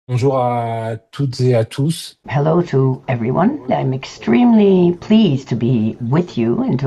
Bonjour à toutes et à tous. Hello to everyone. I'm extremely pleased to be with you and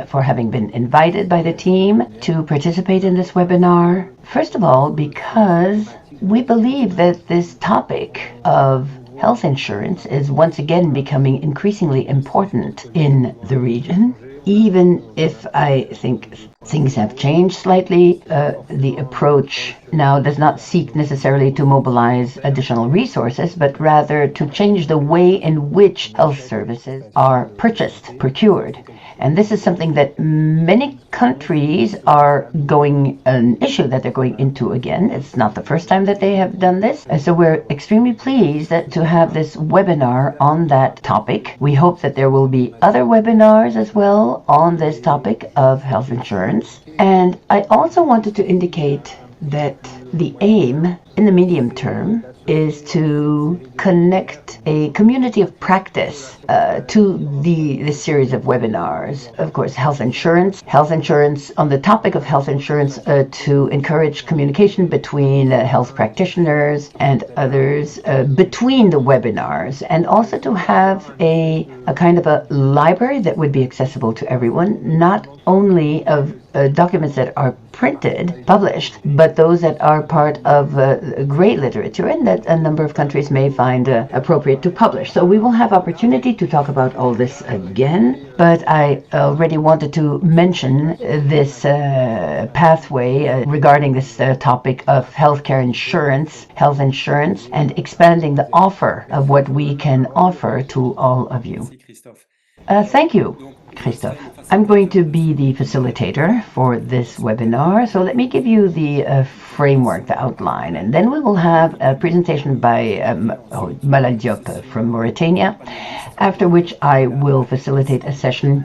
for having been invited by the team to participate in this webinar. First of all, because we believe that this topic of health insurance is once again becoming increasingly important in the region. Even if I think things have changed slightly, the approach now does not seek necessarily to mobilize additional resources, but rather to change the way in which health services are purchased, procured. And this is something that many countries are an issue that they're going into again. It's not the first time that they have done this. So we're extremely pleased to have this webinar on that topic. We hope that there will be other webinars as well on this topic of health insurance. And I also wanted to indicate that the aim in the medium term is to connect a community of practice to this series of webinars. Of course, health insurance, on the topic of health insurance, to encourage communication between health practitioners and others between the webinars, and also to have a kind of a library that would be accessible to everyone, not only of documents that are printed, published, but those that are part of great literature and that a number of countries may find appropriate to publish. So we will have opportunity to talk about all this again, but I already wanted to mention this pathway regarding this topic of healthcare insurance, health insurance, and expanding the offer of what we can offer to all of you. Thank you, Christophe. I'm going to be the facilitator for this webinar. So let me give you the framework, the outline, and then we will have a presentation by Malal Diop from Mauritania, after which I will facilitate a session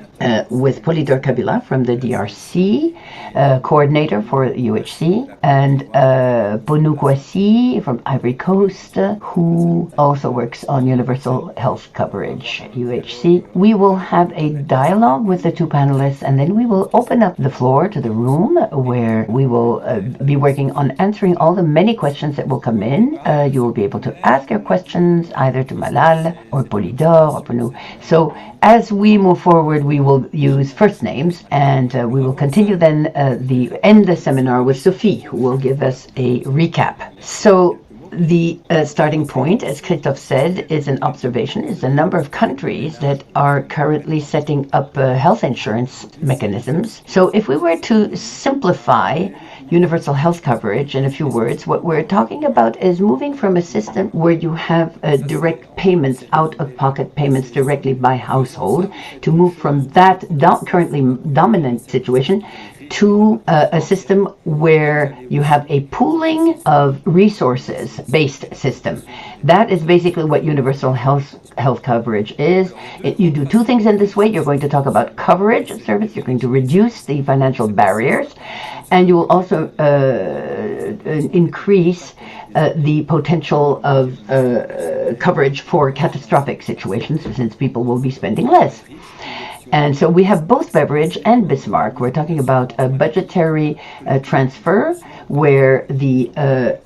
with Polydor Kabila from the DRC, coordinator for UHC, and Bonou Kouassi from Ivory Coast, who also works on universal health coverage, UHC. We will have a dialogue with the two panelists, and then we will open up the floor to the room where we will be working on answering all the many questions that will come in. You will be able to ask your questions either to Malal or Polydor or Bonou. So as we move forward, we will use first names, and we will continue then end the seminar with Sophie, who will give us a recap. So the starting point, as Christophe said, is an observation, is a number of countries that are currently setting up health insurance mechanisms. So if we were to simplify universal health coverage in a few words, what we're talking about is moving from a system where you have direct payments, out-of-pocket payments directly by household, to move from that currently dominant situation to a system where you have a pooling of resources-based system. That is basically what universal health coverage is. You do two things in this way. You're going to talk about coverage of service. You're going to reduce the financial barriers, and you will also increase the potential of coverage for catastrophic situations, since people will be spending less. And so we have both Beveridge and Bismarck. We're talking about a budgetary transfer where the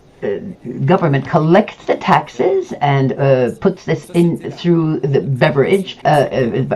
government collects the taxes and puts this in through the Beveridge,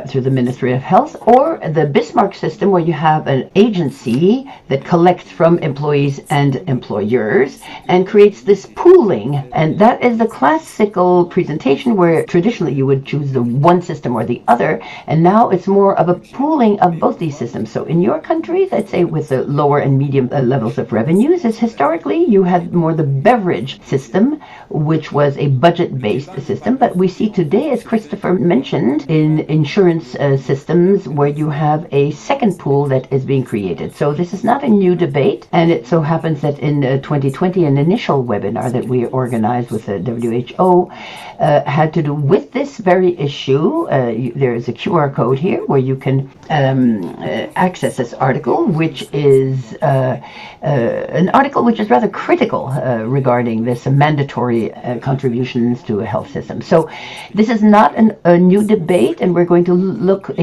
through the Ministry of Health, or the Bismarck system where you have an agency that collects from employees and employers and creates this pooling. And that is the classical presentation where traditionally you would choose the one system or the other, and now it's more of a pooling of both these systems. So in your countries, I'd say with the lower and medium levels of revenues, is historically you had more the Beveridge system, which was a budget-based system, but we see today, as Christopher mentioned, in insurance systems where you have a second pool that is being created. So this is not a new debate, and it so happens that in 2020, an initial webinar that we organized with the WHO had to do with this very issue. There is a QR code here where you can access this article, which is an article which is rather critical regarding regarding this mandatory contributions to a health system. So this is not a new debate, and we're going to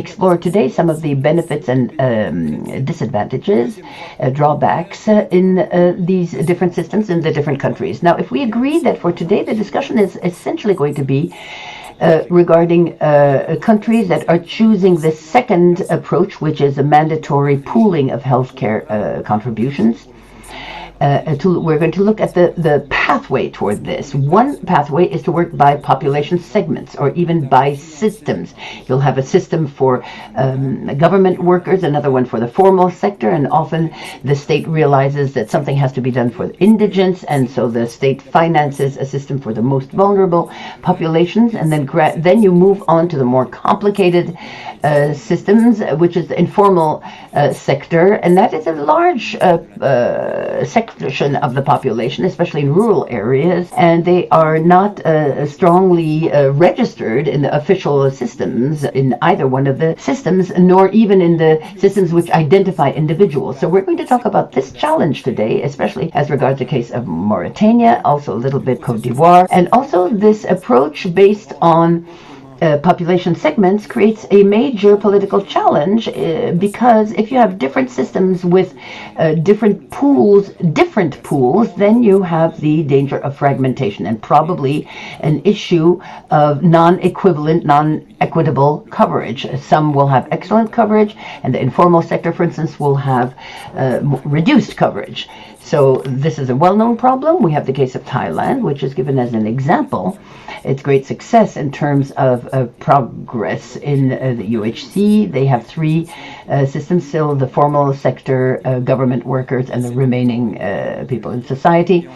explore today some of the benefits and disadvantages, drawbacks in these different systems in the different countries. Now, if we agree that for today the discussion is essentially going to be regarding countries that are choosing the second approach, which is a mandatory pooling of healthcare contributions. We're going to look at the pathway toward this. One pathway is to work by population segments or even by systems. You'll have a system for government workers, another one for the formal sector, and often the state realizes that something has to be done for the indigents, and so the state finances a system for the most vulnerable populations, and then you move on to the more complicated systems, which is the informal sector, and that is a large section of the population, especially in rural areas, and they are not strongly registered in the official systems in either one of the systems, nor even in the systems which identify individuals. So we're going to talk about this challenge today, especially as regards the case of Mauritania, also a little bit Côte d'Ivoire, and also this approach based on population segments creates a major political challenge because if you have different systems with different pools, then you have the danger of fragmentation and probably an issue of non-equivalent, non-equitable coverage. Some will have excellent coverage, and the informal sector, for instance, will have reduced coverage. So this is a well-known problem. We have the case of Thailand, which is given as an example. It's great success in terms of progress in the UHC. They have three systems still: the formal sector, government workers, and the remaining people in society.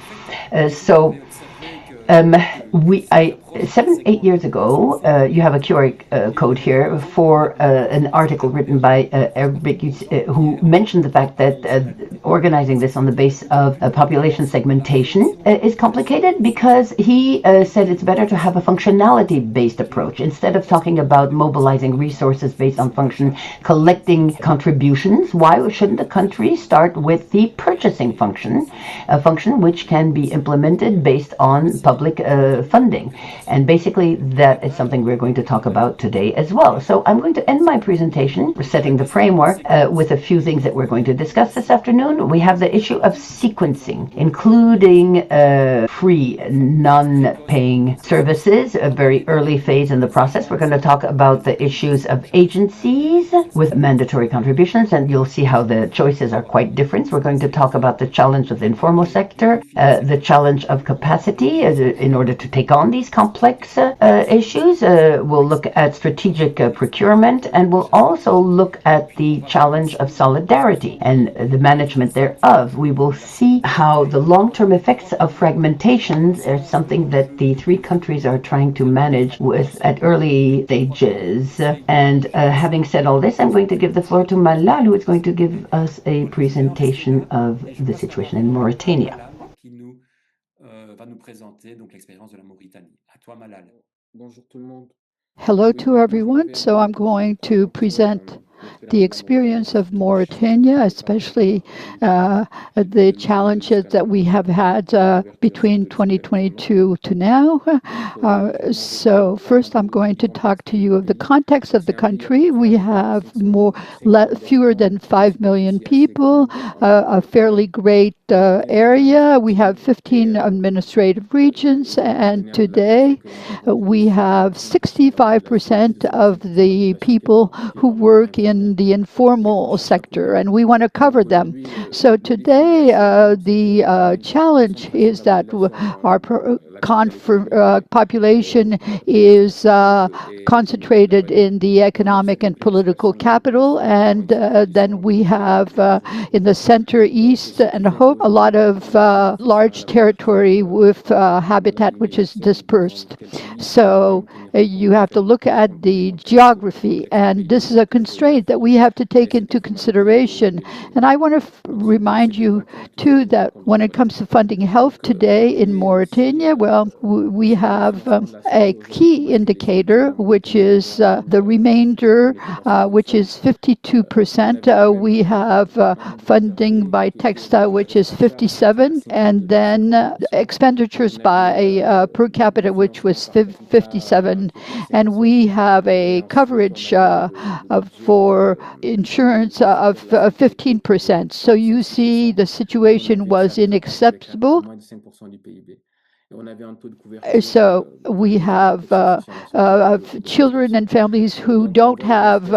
7-8 years ago, you have a QR code here for an article written by Eric, who mentioned the fact that organizing this on the base of population segmentation is complicated because he said it's better to have a functionality-based approach instead of talking about mobilizing resources based on function, collecting contributions. Why shouldn't a country start with the purchasing function, a function which can be implemented based on public funding? And basically, that is something we're going to talk about today as well. So I'm going to end my presentation, setting the framework, with a few things that we're going to discuss this afternoon. We have the issue of sequencing, including free, non-paying services, a very early phase in the process. We're going to talk about the issues of agencies with mandatory contributions, and you'll see how the choices are quite different. We're going to talk about the challenge of the informal sector, the challenge of capacity in order to take on these complex issues. We'll look at strategic procurement, and we'll also look at the challenge of solidarity and the management thereof. We will see how the long-term effects of fragmentations are something that the three countries are trying to manage with at early stages. And having said all this, I'm going to give the floor to Malal, who is going to give us a presentation of the situation in Mauritania. Va nous présenter donc l'expérience de la Mauritanie. À toi, Malal. Bonjour tout le monde. Hello to everyone. So I'm going to present the experience of Mauritania, especially the challenges that we have had between 2022 to now. So first I'm going to talk to you of the context of the country. We have fewer than 5 million people, a fairly great area. We have 15 administrative regions, and today we have 65% of the people who work in the informal sector, and we want to cover them. So today the challenge is that our population is concentrated in the economic and political capital, and then we have in the center, east, and hope a lot of large territory with habitat which is dispersed. So you have to look at the geography, and this is a constraint that we have to take into consideration. And I want to remind you, too, that when it comes to funding health today in Mauritania, well, we have a key indicator, which is the remainder, which is 52%. We have funding by textile, which is 57, and then expenditures by per capita, which was 57, and we have a coverage for insurance of 15%. So you see, the situation was unacceptable. So we have children and families who don't have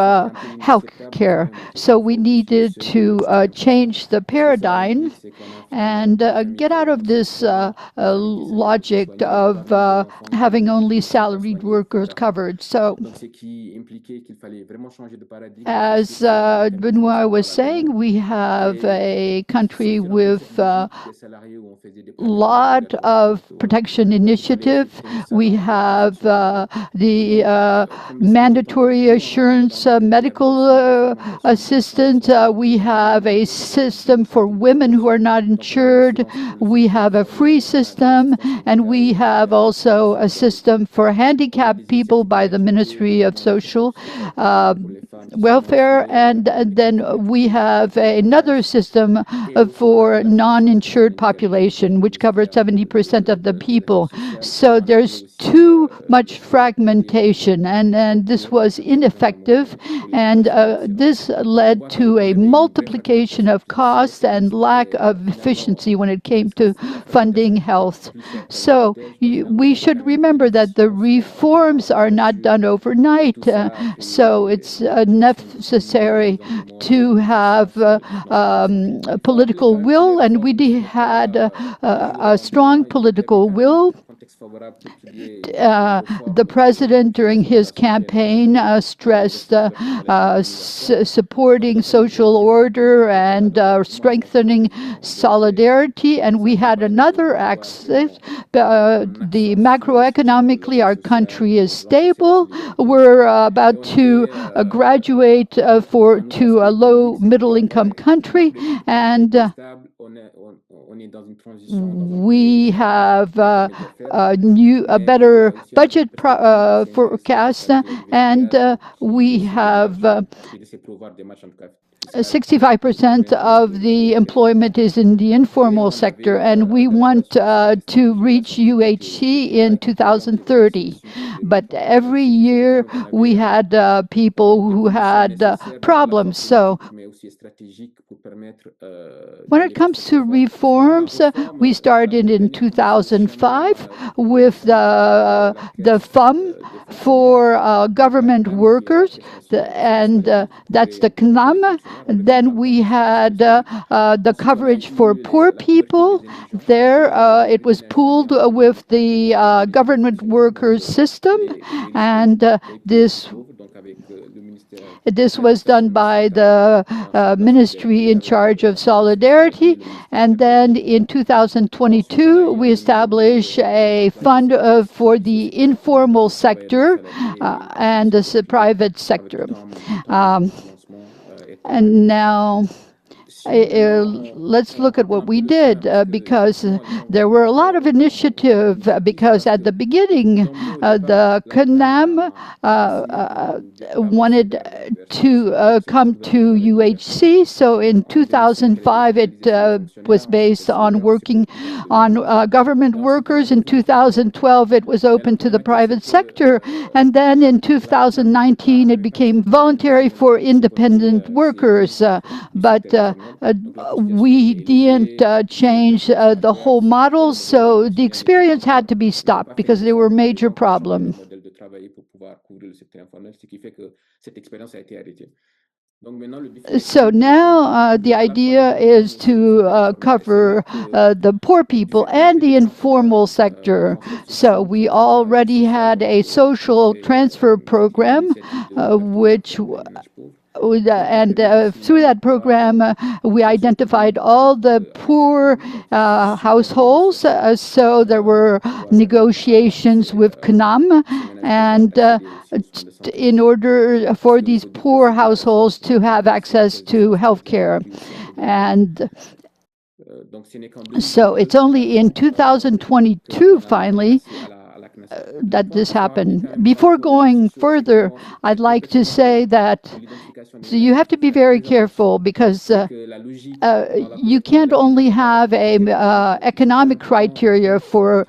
health care. So we needed to change the paradigm and get out of this logic of having only salaried workers covered. So, as Benoit was saying, we have a country with a lot of protection initiative. We have the mandatory assurance medical assistance. We have a system for women who are not insured. We have a free system, and we have also a system for handicapped people by the Ministry of Social Welfare, and then we have another system for non-insured population, which covers 70% of the people. So there's too much fragmentation, and this was ineffective, and this led to a multiplication of costs and lack of efficiency when it came to funding health. So we should remember that the reforms are not done overnight. So it's necessary to have political will, and we had a strong political will. The president, during his campaign, stressed supporting social order and strengthening solidarity. And we had another axis. The macroeconomically, our country is stable. We're about to graduate to a low middle income country, and we have a better budget forecast, and we have 65% of the employment is in the informal sector, and we want to reach UHC in 2030. But every year we had people who had problems. So when it comes to reforms, we started in 2005 with the FUM for government workers, and that's the CNAM. Then we had the coverage for poor people. There, it was pooled with the government workers system, and this was done by the ministry in charge of solidarity. And then in 2022, we established a fund for the informal sector and the private sector. And now, let's look at what we did, because there were a lot of initiative, because at the beginning, the CNAM wanted to come to UHC. So in 2005, it was based on working on government workers. In 2012, it was open to the private sector. And then in 2019, it became voluntary for independent workers. But we didn't change the whole model, so the experience had to be stopped because there were major problems. So now the idea is to cover the poor people and the informal sector. So we already had a social transfer program, which through that program, we identified all the poor households. So there were negotiations with CNAM, and in order for these poor households to have access to health care. And so it's only in 2022, finally, that this happened. Before going further, I'd like to say that you have to be very careful, because you can't only have a economic criteria for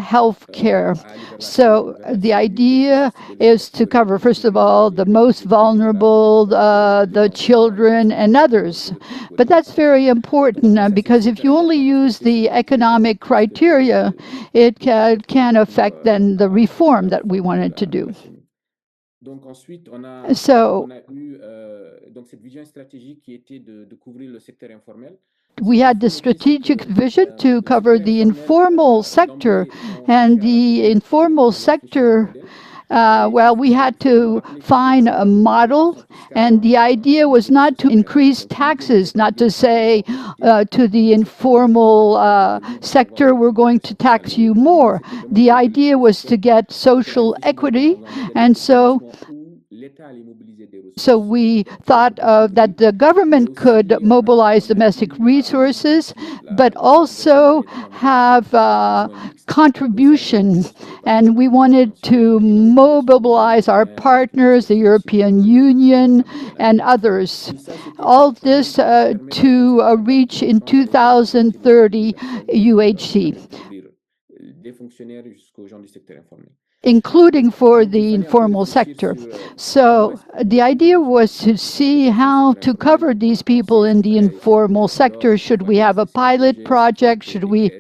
health care. So the idea is to cover, first of all, the most vulnerable, the children and others. But that's very important, because if you only use the economic criteria, it can affect then the reform that we wanted to do. So we had the strategic vision to cover the informal sector, and the informal sector, we had to find a model, and the idea was not to increase taxes, not to say to the informal sector, we're going to tax you more. The idea was to get social equity, and so we thought that the government could mobilize domestic resources, but also have contribution. And we wanted to mobilize our partners, the European Union and others. All this to reach in 2030 UHC, including for the informal sector. So the idea was to see how to cover these people in the informal sector. Should we have a pilot project? Should we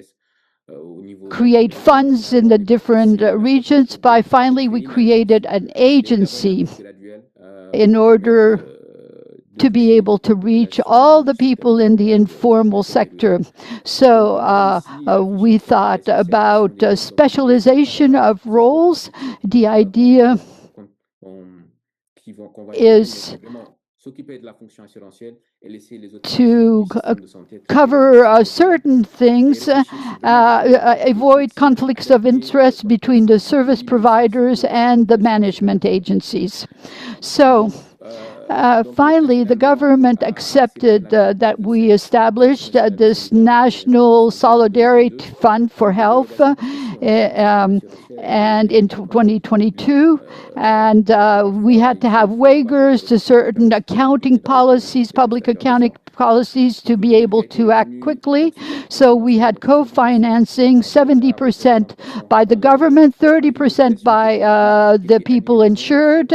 create funds in the different regions? Finally, we created an agency in order to be able to reach all the people in the informal sector. So we thought about specialization of roles. The idea is to cover certain things, avoid conflicts of interest between the service providers and the management agencies. So finally, the government accepted that we established this National Solidarity Fund for Health and in 2022, and we had to have waivers to certain accounting policies, public accounting policies, to be able to act quickly. So we had co-financing, 70% by the government, 30% by the people insured,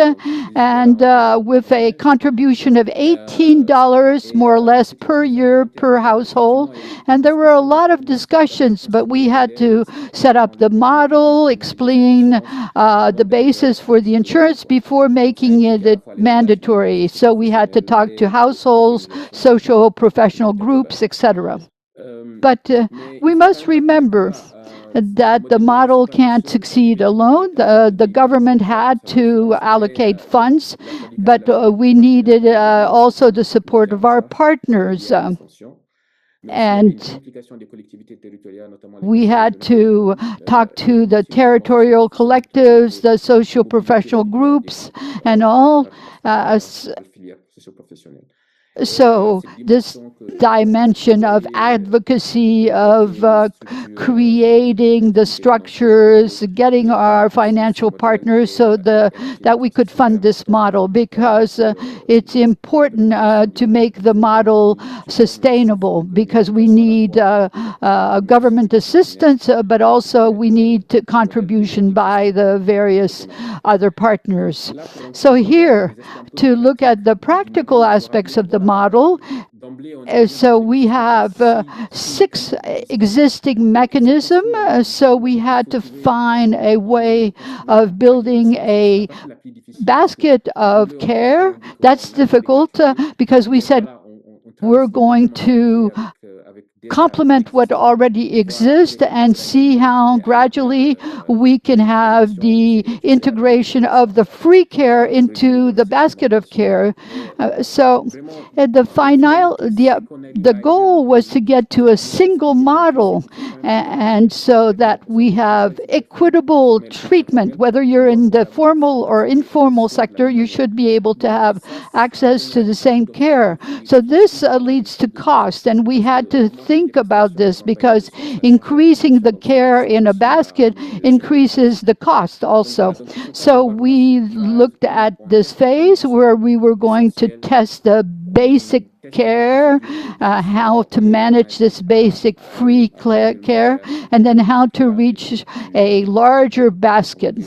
and with a contribution of $18 more or less per year per household. And there were a lot of discussions, but we had to set up the model, explain the basis for the insurance before making it mandatory. So we had to talk to households, social professional groups, etc. But we must remember that the model can't succeed alone. The government had to allocate funds, but we needed also the support of our partners. And we had to talk to the territorial collectives, the social professional groups, and all. So this dimension of advocacy, of creating the structures, getting our financial partners so that we could fund this model, because it's important to make the model sustainable, because we need government assistance, but also we need contribution by the various other partners. So here, to look at the practical aspects of the model, so we have 6 existing mechanisms. So we had to find a way of building a basket of care. That's difficult because we said we're going to complement what already exists and see how gradually we can have the integration of the free care into the basket of care. So the goal was to get to a single model, and so that we have equitable treatment. Whether you're in the formal or informal sector, you should be able to have access to the same care. So this leads to cost, and we had to think about this because increasing the care in a basket increases the cost also. So we looked at this phase where we were going to test the basic care, how to manage this basic free care, and then how to reach a larger basket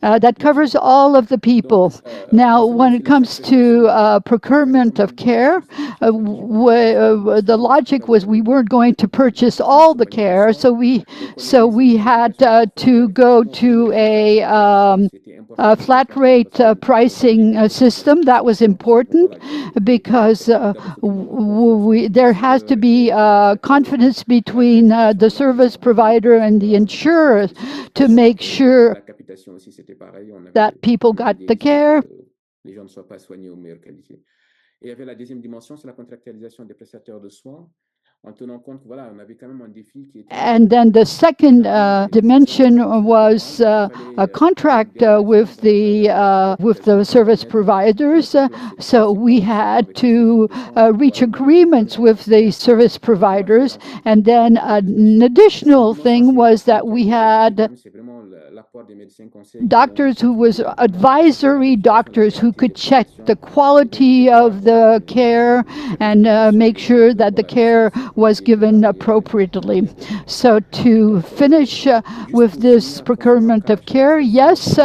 that covers all of the people. Now, when it comes to procurement of care, the logic was we weren't going to purchase all the care, so we had to go to a flat rate pricing system. That was important because there has to be confidence between the service provider and the insurer to make sure that people got the care. And then the second dimension was a contract with the service providers. So we had to reach agreements with the service providers. And then an additional thing was that we had doctors who was advisory doctors who could check the quality of the care and make sure that the care was given appropriately. So to finish with this procurement of care, yes,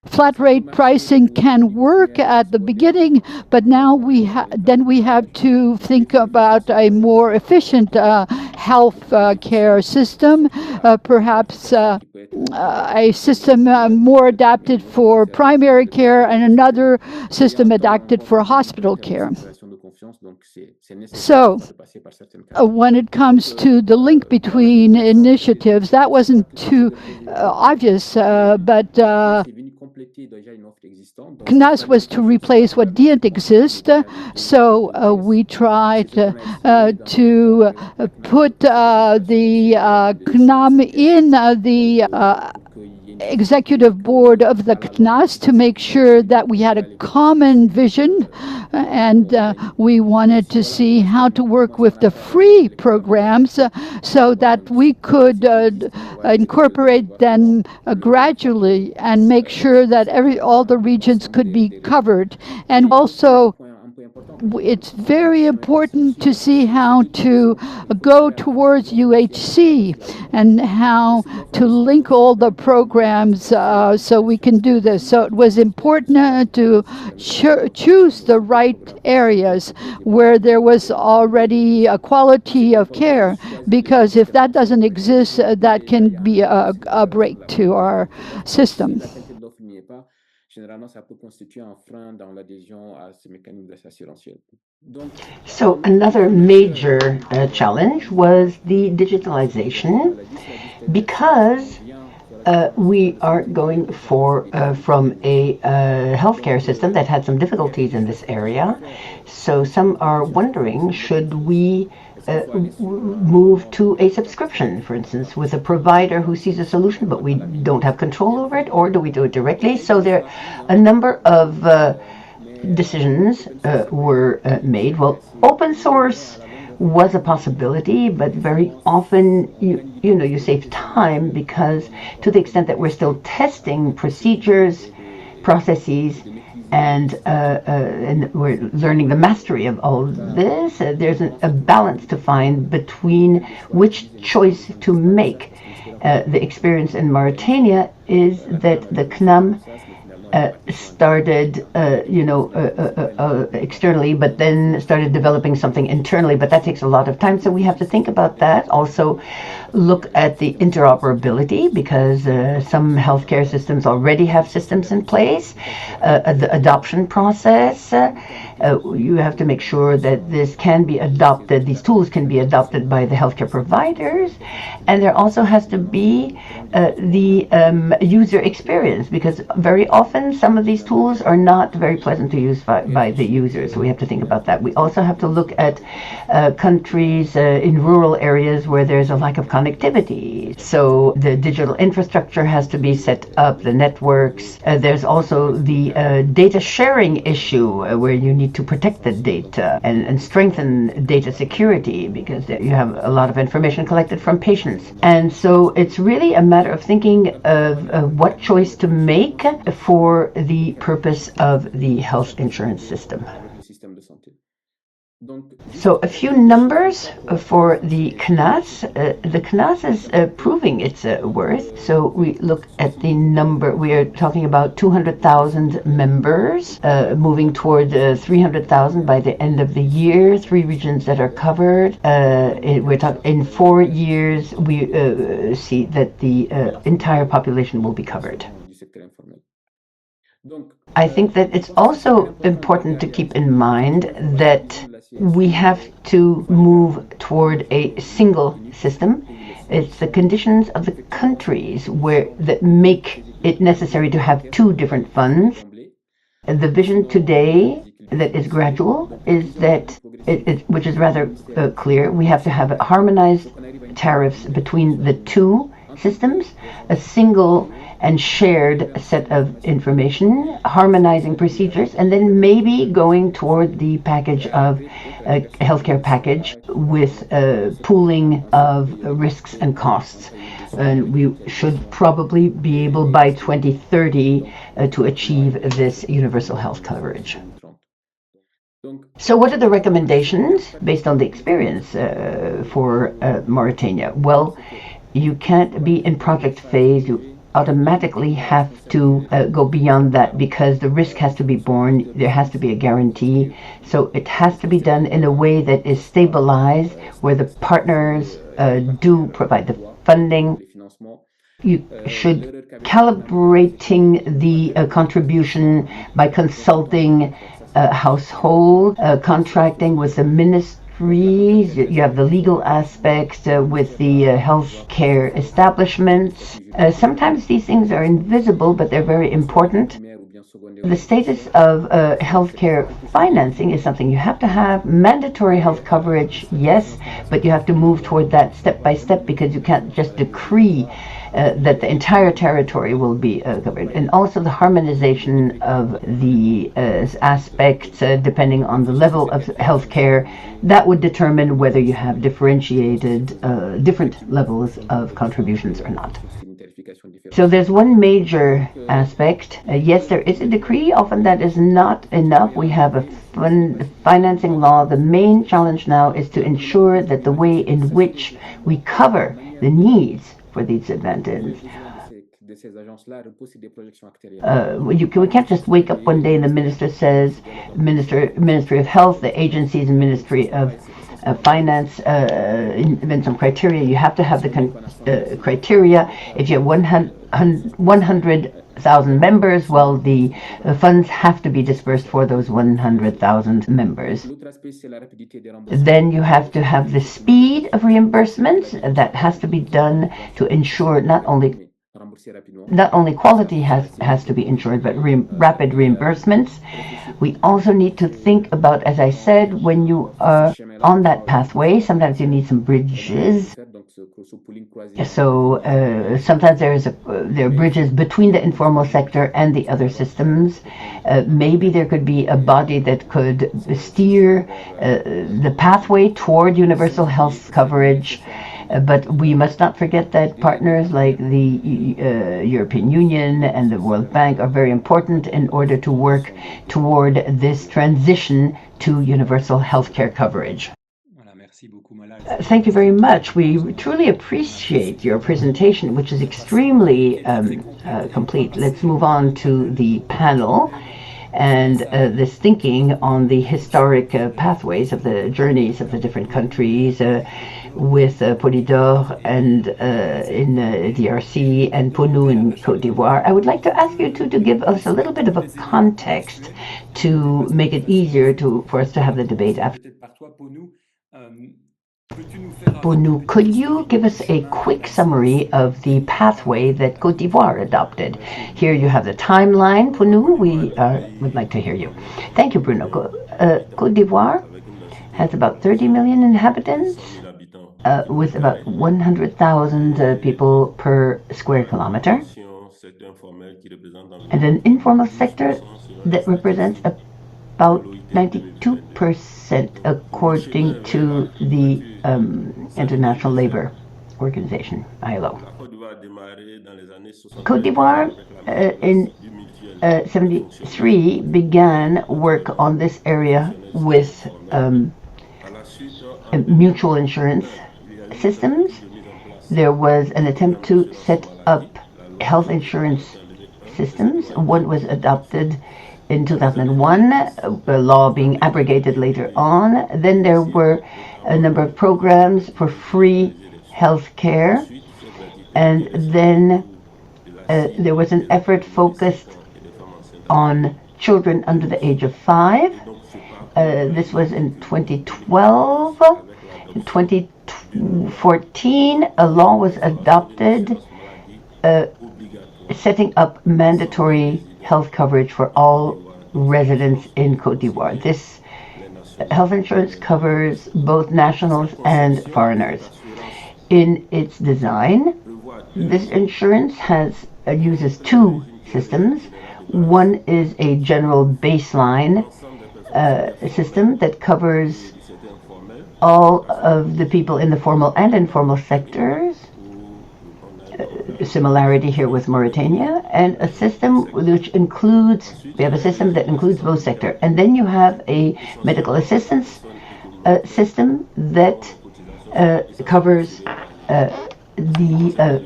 flat rate pricing can work at the beginning, but now we have to think about a more efficient health care system, perhaps a system more adapted for primary care and another system adapted for hospital care. So, when it comes to the link between initiatives, that wasn't too obvious, but CNAS was to replace what didn't exist, so we tried to put the CNAM in the executive board of the CNAS to make sure that we had a common vision, and we wanted to see how to work with the free programs so that we could incorporate them gradually and make sure that all the regions could be covered. And also, it's very important to see how to go towards UHC and how to link all the programs so we can do this. So it was important to choose the right areas where there was already a quality of care, because if that doesn't exist, that can be a break to our system. So another major challenge was the digitalization, because we are going from a healthcare system that had some difficulties in this area. So some are wondering, should we move to a subscription, for instance, with a provider who sees a solution but we don't have control over it, or do we do it directly? So there a number of decisions were made. Well, open source was a possibility, but very often you save time, because to the extent that we're still testing procedures, processes, and we're learning the mastery of all this, there's a balance to find between which choice to make. The experience in Mauritania is that the CNAM started, externally, but then started developing something internally. But that takes a lot of time, so we have to think about that. Also, look at the interoperability, because some healthcare systems already have systems in place, the adoption process, You have to make sure that this can be adopted, these tools can be adopted by the healthcare providers, and there also has to be the user experience, because very often some of these tools are not very pleasant to use by the users, so we have to think about that. We also have to look at countries in rural areas where there's a lack of connectivity, so the digital infrastructure has to be set up, the networks. There's also the data sharing issue, where you need to protect the data and strengthen data security, because you have a lot of information collected from patients. And so it's really a matter of thinking of what choice to make for the purpose of the health insurance system. So a few numbers for the CNAS. The CNAS is proving its worth. So we look at the number. We are talking about 200,000 members, moving toward 300,000 by the end of the year. 3 regions that are covered. We're talking in 4 years. We see that the entire population will be covered. I think that it's also important to keep in mind that we have to move toward a single system. It's the conditions of the countries that make it necessary to have 2 different funds. The vision today that is gradual is that, which is rather clear, we have to have harmonized tariffs between the 2 systems, a single and shared set of information, harmonizing procedures, and then maybe going toward the package of a healthcare package with pooling of risks and costs. And we should probably be able by 2030 to achieve this universal health coverage. So what are the recommendations based on the experience for Mauritania? Well, you can't be in project phase. You automatically have to go beyond that, because the risk has to be borne. There has to be a guarantee. So it has to be done in a way that is stabilized, where the partners do provide the funding. You should calibrating the contribution by consulting household, contracting with the ministry. You have the legal aspects with the healthcare establishments. Sometimes these things are invisible, but they're very important. The status of healthcare financing is something you have to have. Mandatory health coverage, yes, but you have to move toward that step by step, because you can't just decree that the entire territory will be covered. And also the harmonization of the aspects depending on the level of healthcare, that would determine whether you have differentiated different levels of contributions or not. So there's one major aspect. Yes, there is a decree. Often that is not enough. We have a financing law. The main challenge now is to ensure that the way in which we cover the needs for these advantages. We can't just wake up one day and the minister says, Ministry of Health, the agencies, and Ministry of Finance invent some criteria. You have to have the criteria. If you have 100,000 members, well, the funds have to be dispersed for those 100,000 members. Then you have to have the speed of reimbursements. That has to be done to ensure not only quality has to be ensured, but rapid reimbursements. We also need to think about, as I said, when you are on that pathway, sometimes you need some bridges. So sometimes there are bridges between the informal sector and the other systems. Maybe there could be a body that could steer the pathway toward universal health coverage. But we must not forget that partners like the European Union and the World Bank are very important in order to work toward this transition to universal healthcare coverage. Thank you very much. We truly appreciate your presentation, which is extremely complete. Let's move on to the panel. and this thinking on the historic pathways of the journeys of the different countries with Polydor and in DRC and Ponou in Côte d'Ivoire. I would like to ask you to give us a little bit of a context to make it easier for us to have the debate after. Ponou, could you give us a quick summary of the pathway that Côte d'Ivoire adopted? Here you have the timeline. Ponou, we would like to hear you. Thank you, Bruno. Côte d'Ivoire has about 30 million inhabitants with about 100,000 people per square kilometer, and an informal sector that represents about 92% according to the International Labour Organization, ILO. Côte d'Ivoire in 1973 began work on this area with mutual insurance systems. There was an attempt to set up health insurance systems. One was adopted in 2001, the law being abrogated later on. Then there were a number of programs for free health care. And then there was an effort focused on children under the age of 5. This was in 2012. In 2014, a law was adopted setting up mandatory health coverage for all residents in Côte d'Ivoire. This health insurance covers both nationals and foreigners. In its design, this insurance uses two systems. One is a general baseline system that covers all of the people in the formal and informal sectors. Similarity here with Mauritania, and a system which includes, we have a system that includes both sectors. And then you have a medical assistance system that covers the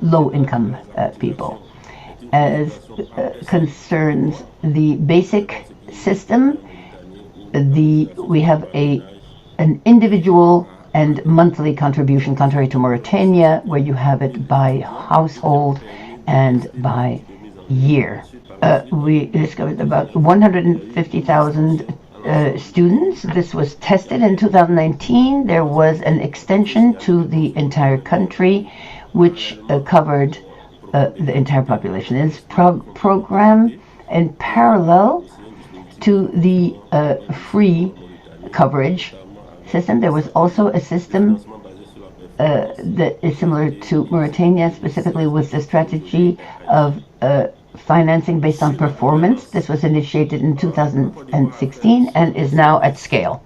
low-income people. As concerns the basic system, we have an individual and monthly contribution, contrary to Mauritania, where you have it by household and by year. We discovered about 150,000 students. This was tested in 2019. There was an extension to the entire country, which covered the entire population. This program, in parallel to the free coverage system, there was also a system that is similar to Mauritania, specifically with the strategy of financing based on performance. This was initiated in 2016 and is now at scale.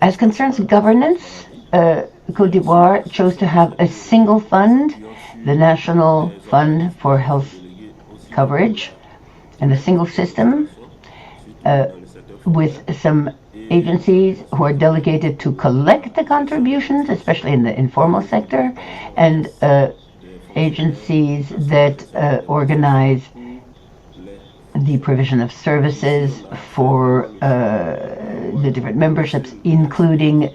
As concerns governance, Côte d'Ivoire chose to have a single fund, the National Fund for Health Coverage, and a single system with some agencies who are delegated to collect the contributions, especially in the informal sector, and agencies that organize the provision of services for the different memberships, including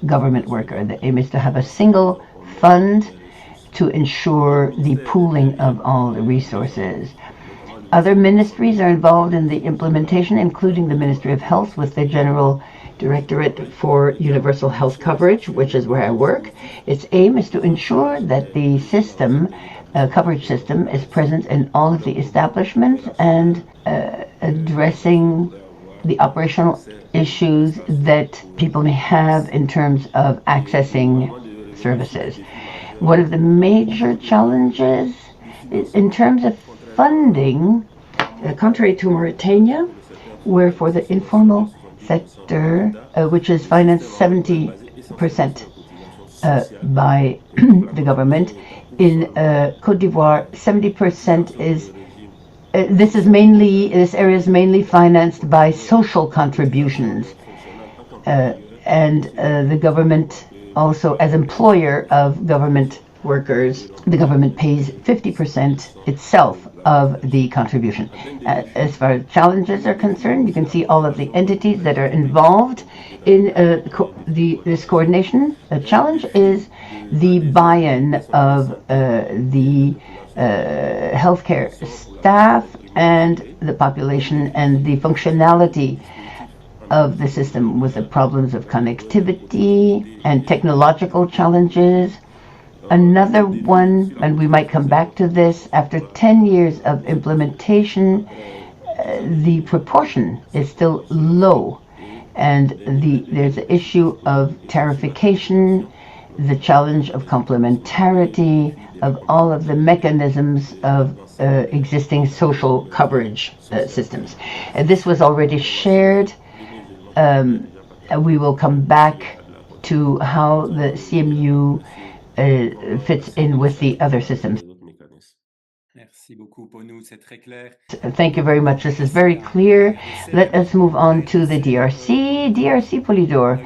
government worker. The aim is to have a single fund to ensure the pooling of all the resources. Other ministries are involved in the implementation, including the Ministry of Health with the General Directorate for Universal Health Coverage, which is where I work. Its aim is to ensure that the coverage system is present in all of the establishments and addressing the operational issues that people may have in terms of accessing services. One of the major challenges is in terms of funding, contrary to Mauritania, where for the informal sector, which is financed 70% by the government, in Côte d'Ivoire, 70% is this area is mainly financed by social contributions, and the government also, as employer of government workers, the government pays 50% itself of the contribution. As far as challenges are concerned, you can see all of the entities that are involved in this coordination. A challenge is the buy-in of the healthcare staff and the population and the functionality of the system with the problems of connectivity and technological challenges. Another one, and we might come back to this, after 10 years of implementation, the proportion is still low. And there's the issue of tarification, the challenge of complementarity, of all of the mechanisms of existing social coverage systems. And this was already shared. We will come back to how the CMU fits in with the other systems. Thank you very much. This is very clear. Let us move on to the DRC. DRC Polydor.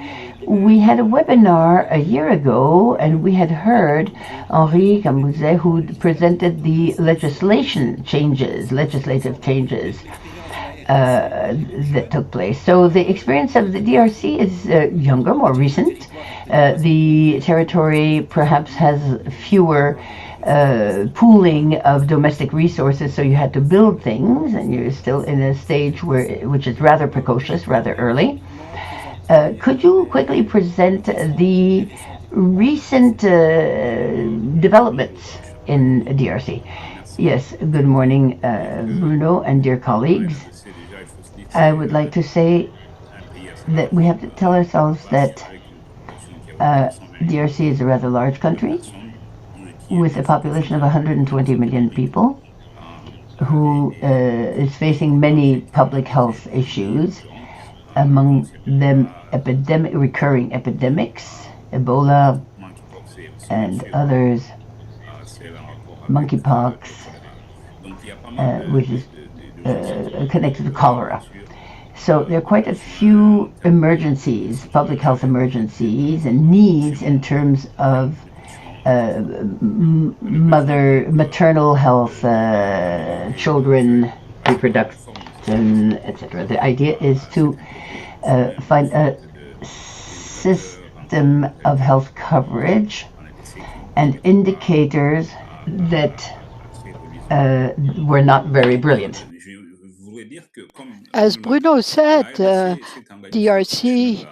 We had a webinar a year ago, and we had heard Henri Camouzet, who presented the legislative changes that took place. So the experience of the DRC is younger, more recent. The territory perhaps has fewer pooling of domestic resources, so you had to build things, and you're still in a stage which is rather precocious, rather early. Could you quickly present the recent developments in DRC? Yes, good morning, Bruno and dear colleagues. I would like to say that we have to tell ourselves that DRC is a rather large country with a population of 120 million people who is facing many public health issues, among them recurring epidemics, Ebola and others, monkeypox, which is connected to cholera. So there are quite a few emergencies, public health emergencies and needs in terms of maternal health, children, reproduction, etc. The idea is to find a system of health coverage and indicators that were not very brilliant. As Bruno said, DRC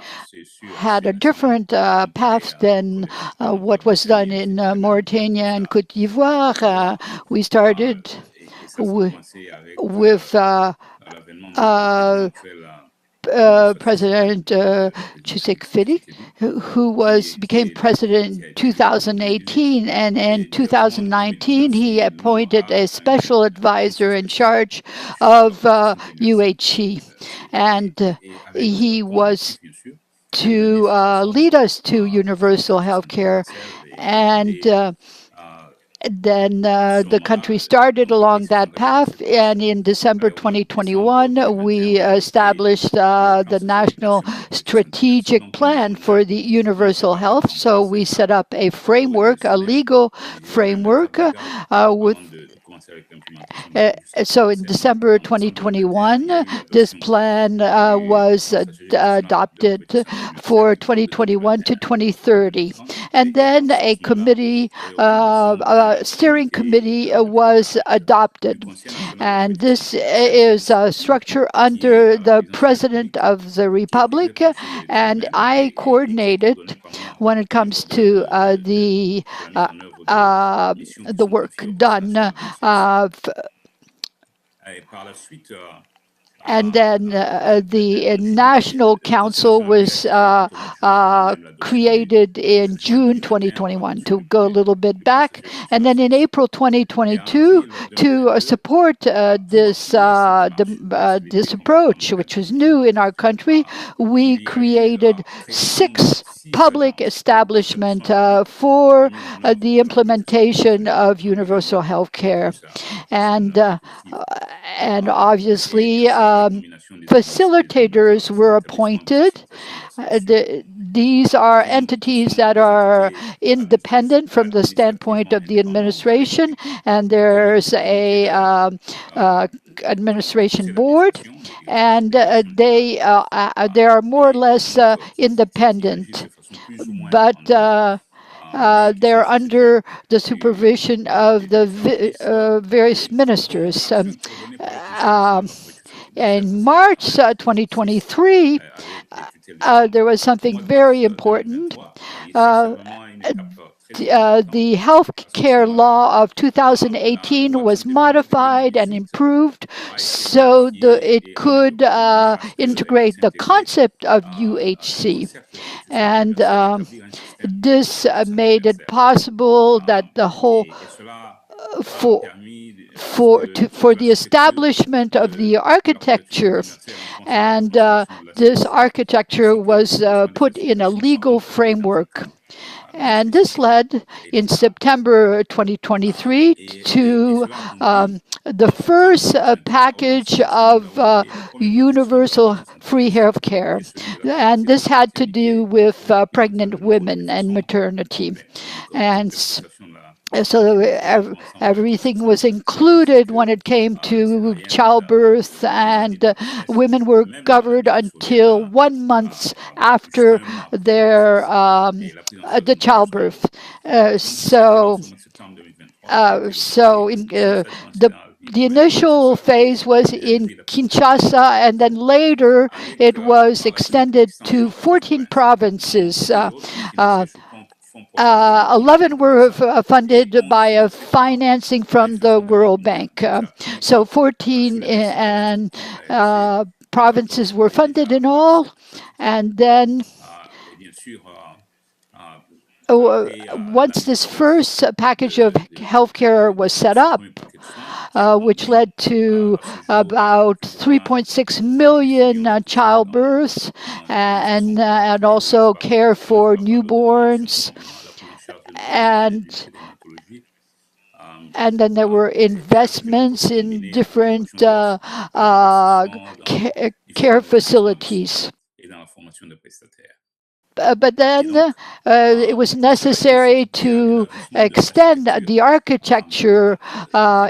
had a different path than what was done in Mauritania and Côte d'Ivoire. We started with President Tshisekedi, who became president in 2018, and in 2019 he appointed a special advisor in charge of UHC, and he was to lead us to universal health care. And then the country started along that path, and in December 2021, we established the National Strategic Plan for the Universal Health. So we set up a framework, a legal framework, so in December 2021, this plan was adopted for 2021 to 2030. And then a committee, a steering committee was adopted. And this is a structure under the President of the Republic, and I coordinated when it comes to the work done. And then the National Council was created in June 2021, to go a little bit back. And then in April 2022, to support this approach, which was new in our country, we created 6 public establishment for the implementation of universal health care. And obviously, facilitators were appointed. These are entities that are independent from the standpoint of the administration, and there's a administration board, and they are more or less independent, but they're under the supervision of the various ministers. In March 2023, there was something very important. The health care law of 2018 was modified and improved so it could integrate the concept of UHC. And this made it possible that the whole for the establishment of the architecture, and this architecture was put in a legal framework. And this led in September 2023 to the first package of universal free health care. And this had to do with pregnant women and maternity. And so everything was included when it came to childbirth, and women were covered until 1 month after their the childbirth. The initial phase was in Kinshasa, and then later it was extended to 14 provinces. 11 were funded by financing from the World Bank. So 14 provinces were funded in all. And then once this first package of healthcare was set up, which led to about 3.6 million childbirths and also care for newborns. And then there were investments in different care facilities. But then it was necessary to extend the architecture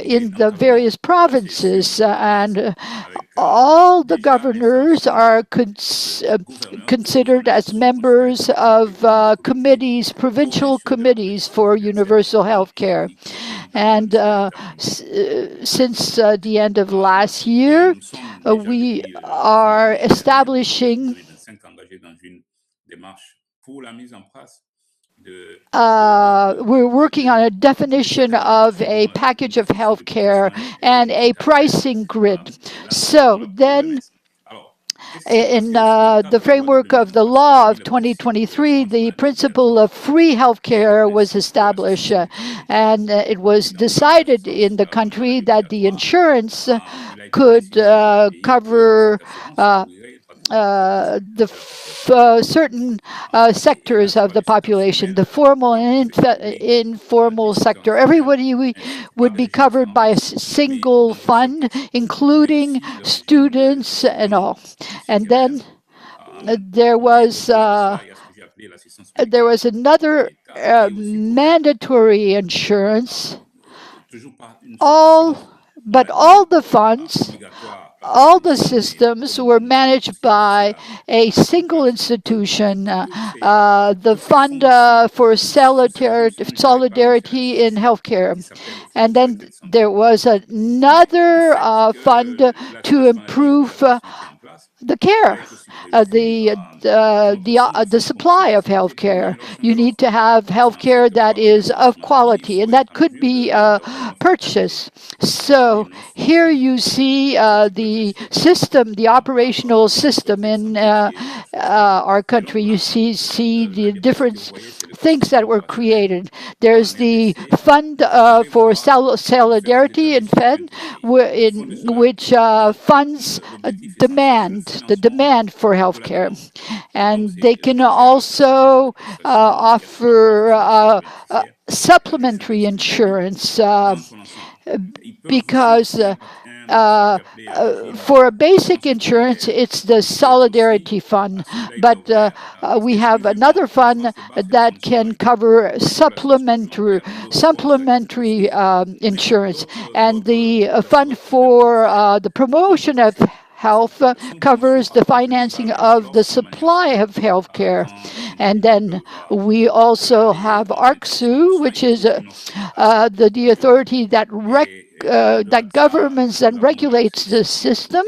in the various provinces, and all the governors are considered as members of committees, provincial committees for universal health care. And since the end of last year, we are establishing we're working on a definition of a package of healthcare and a pricing grid. So then, in the framework of the law of 2023, the principle of free healthcare was established, and it was decided in the country that the insurance could cover certain sectors of the population, the formal and informal sector. Everybody would be covered by a single fund, including students and all. And then there was another mandatory insurance. But all the funds, all the systems were managed by a single institution, the Fund for Solidarity in Healthcare. And then there was another fund to improve the care, the supply of healthcare. You need to have healthcare that is of quality, and that could be purchased. So here you see the system, the operational system in our country. You see the different things that were created. There's the Fund for Solidarity in Fed, in which funds the demand for healthcare, and they can also offer supplementary insurance because for a basic insurance, it's the Solidarity Fund, but we have another fund that can cover supplementary insurance, and the fund for the promotion of health covers the financing of the supply of healthcare. And then we also have ARCSU, which is the authority that that governs and regulates the system,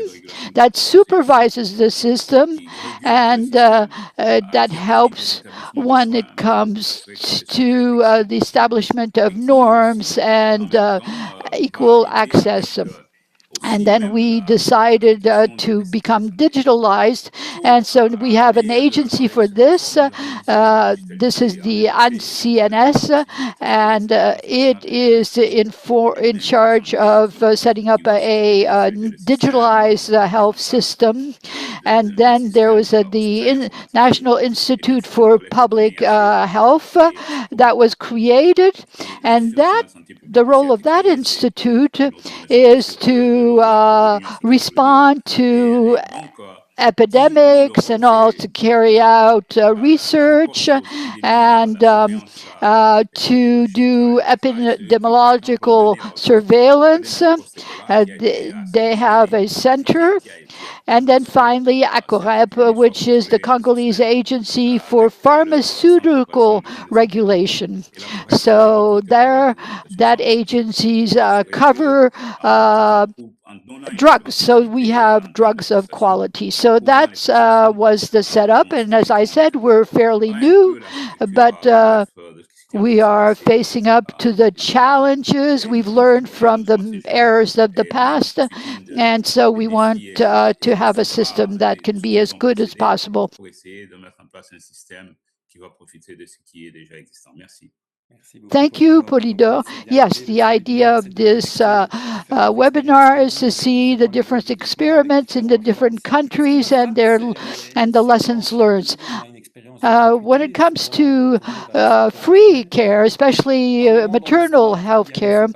that supervises the system, and that helps when it comes to the establishment of norms and equal access. And then we decided to become digitalized, and so we have an agency for this. This is the ANCNS, and it is in charge of setting up a digitalized health system. And then there was the National Institute for Public Health that was created, and the role of that institute is to respond to epidemics and all, to carry out research and to do epidemiological surveillance. They have a center. And then finally, ACOREP, which is the Congolese Agency for Pharmaceutical Regulation. So that agencies cover drugs. So we have drugs of quality. So that was the setup. And as I said, we're fairly new, but we are facing up to the challenges. We've learned from the errors of the past, and so we want to have a system that can be as good as possible. Thank you, Polydor. Yes, the idea of this webinar is to see the different experiments in the different countries and the lessons learned. When it comes to free care, especially maternal health care,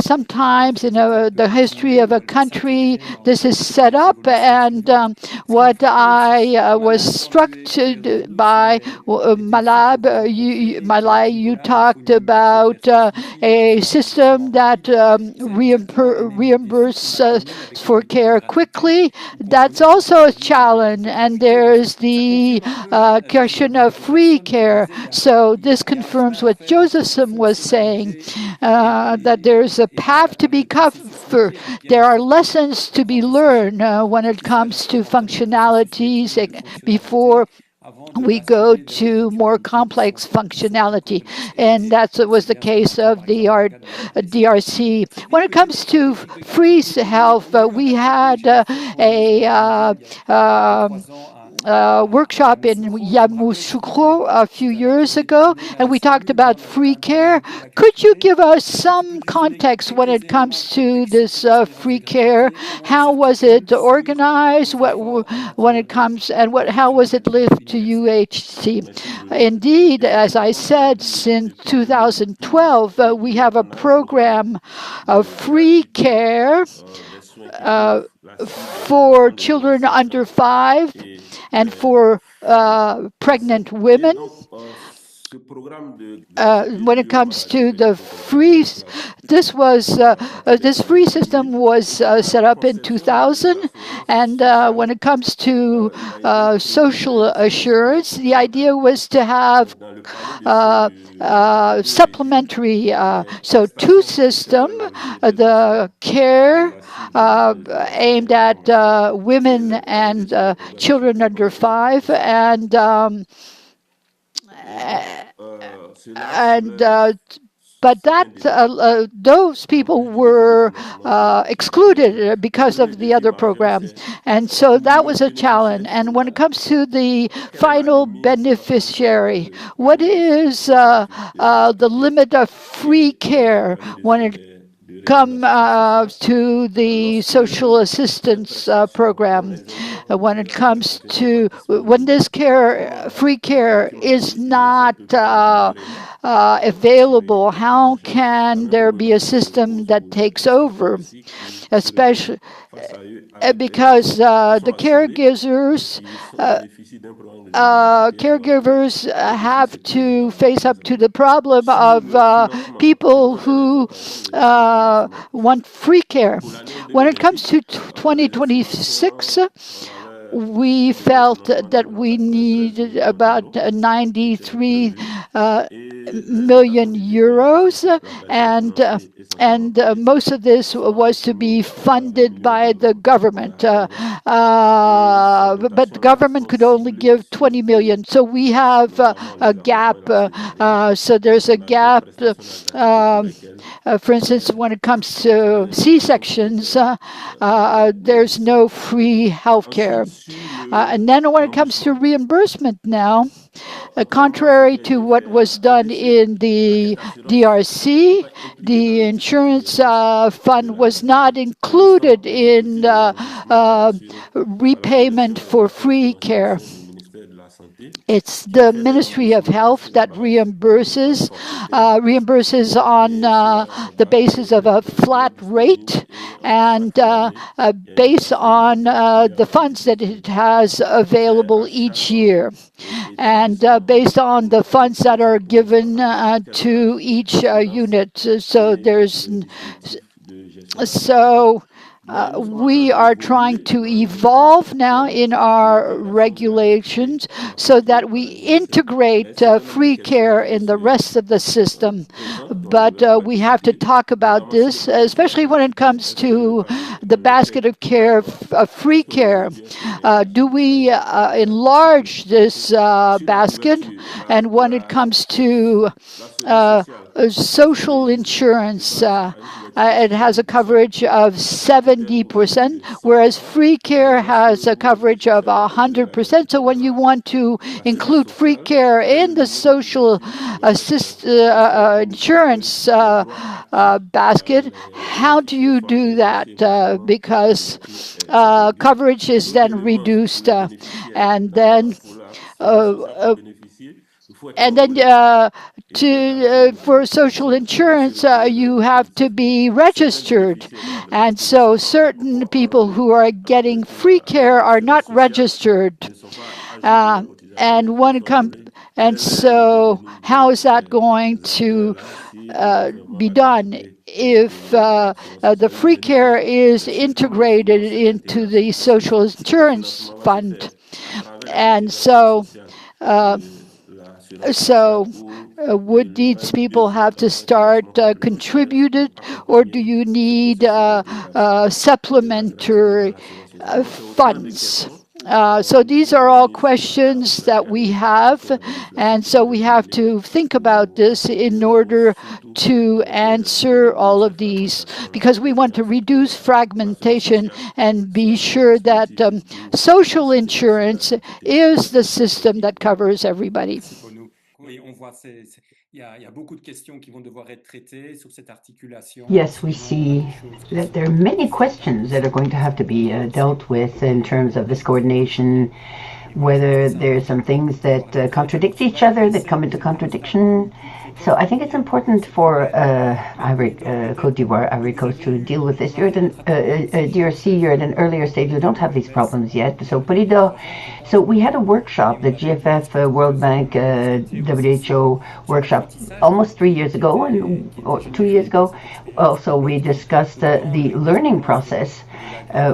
sometimes in the history of a country, this is set up. And what I was struck by, Malai, you talked about a system that reimburses for care quickly. That's also a challenge. And there's the question of free care. So this confirms what Josephson was saying, that there's a path to be covered. There are lessons to be learned when it comes to functionalities before we go to more complex functionality, and that was the case of the DRC. When it comes to free health, we had a workshop in Yamoussoukro a few years ago, and we talked about free care. Could you give us some context when it comes to this free care? How was it organized? When it comes and how was it lived to UHC? Indeed, as I said, since 2012, we have a program of free care for children under 5 and for pregnant women. When it comes to the free, this free system was set up in 2000, and when it comes to social assurance, the idea was to have supplementary, so two systems, the care aimed at women and children under 5, and but those people were excluded because of the other program, and so that was a challenge. And when it comes to the final beneficiary, what is the limit of free care when it comes to the social assistance program? When it comes to when this free care is not available? How can there be a system that takes over, especially because the caregivers have to face up to the problem of people who want free care. When it comes to 2026, we felt that we needed about 93 million euros, and most of this was to be funded by the government. But the government could only give 20 million, so we have a gap. So there's a gap. For instance, when it comes to C-sections, there's no free health care. And then when it comes to reimbursement now, contrary to what was done in the DRC, the insurance fund was not included in repayment for free care. It's the Ministry of Health that reimburses on the basis of a flat rate and based on the funds that it has available each year, and based on the funds that are given to each unit. We are trying to evolve now in our regulations so that we integrate free care in the rest of the system. But we have to talk about this, especially when it comes to the basket of care, free care. Do we enlarge this basket? And when it comes to social insurance, it has a coverage of 70%, whereas free care has a coverage of 100%. So when you want to include free care in the social insurance basket, how do you do that? Because coverage is then reduced, and then for social insurance, you have to be registered, and so certain people who are getting free care are not registered. And so, how is that going to be done if the free care is integrated into the social insurance fund? And so. Would these people have to start contributed, or do you need supplementary funds? So these are all questions that we have, and so we have to think about this in order to answer all of these, because we want to reduce fragmentation and be sure that social insurance is the system that covers everybody. Yes, we see that there are many questions that are going to have to be dealt with in terms of this coordination, whether there's some things that contradict each other, that come into contradiction. So I think it's important for Côte d'Ivoire, Ivory Coast, to deal with this. You're at DRC, you're at an earlier stage. You don't have these problems yet. So Polido, so we had a workshop, the GFF, World Bank, WHO workshop, almost 3 years ago, or 2 years ago. Also, we discussed the learning process,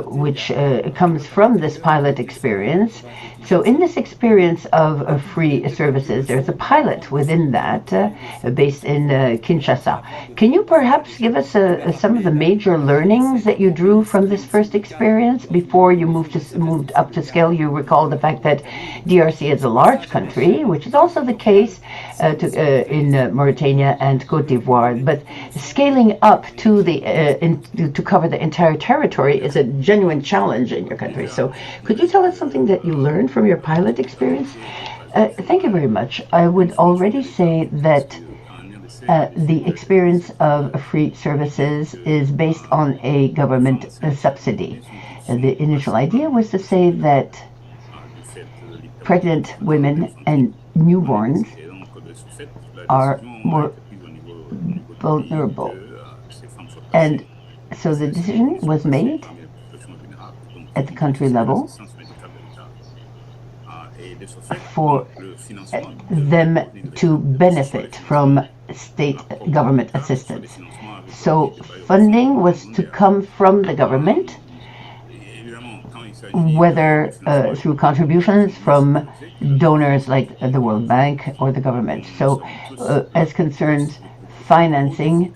which comes from this pilot experience. So in this experience of free services, there's a pilot within that based in Kinshasa. Can you perhaps give us some of the major learnings that you drew from this first experience before you moved up to scale? You recall the fact that DRC is a large country, which is also the case in Mauritania and Côte d'Ivoire. But scaling up to to cover the entire territory is a genuine challenge in your country. So could you tell us something that you learned from your pilot experience? Thank you very much. I would already say that the experience of free services is based on a government subsidy. The initial idea was to say that pregnant women and newborns are more vulnerable. And so the decision was made at the country level for them to benefit from state government assistance. So funding was to come from the government, whether through contributions from donors like the World Bank or the government. So as concerns financing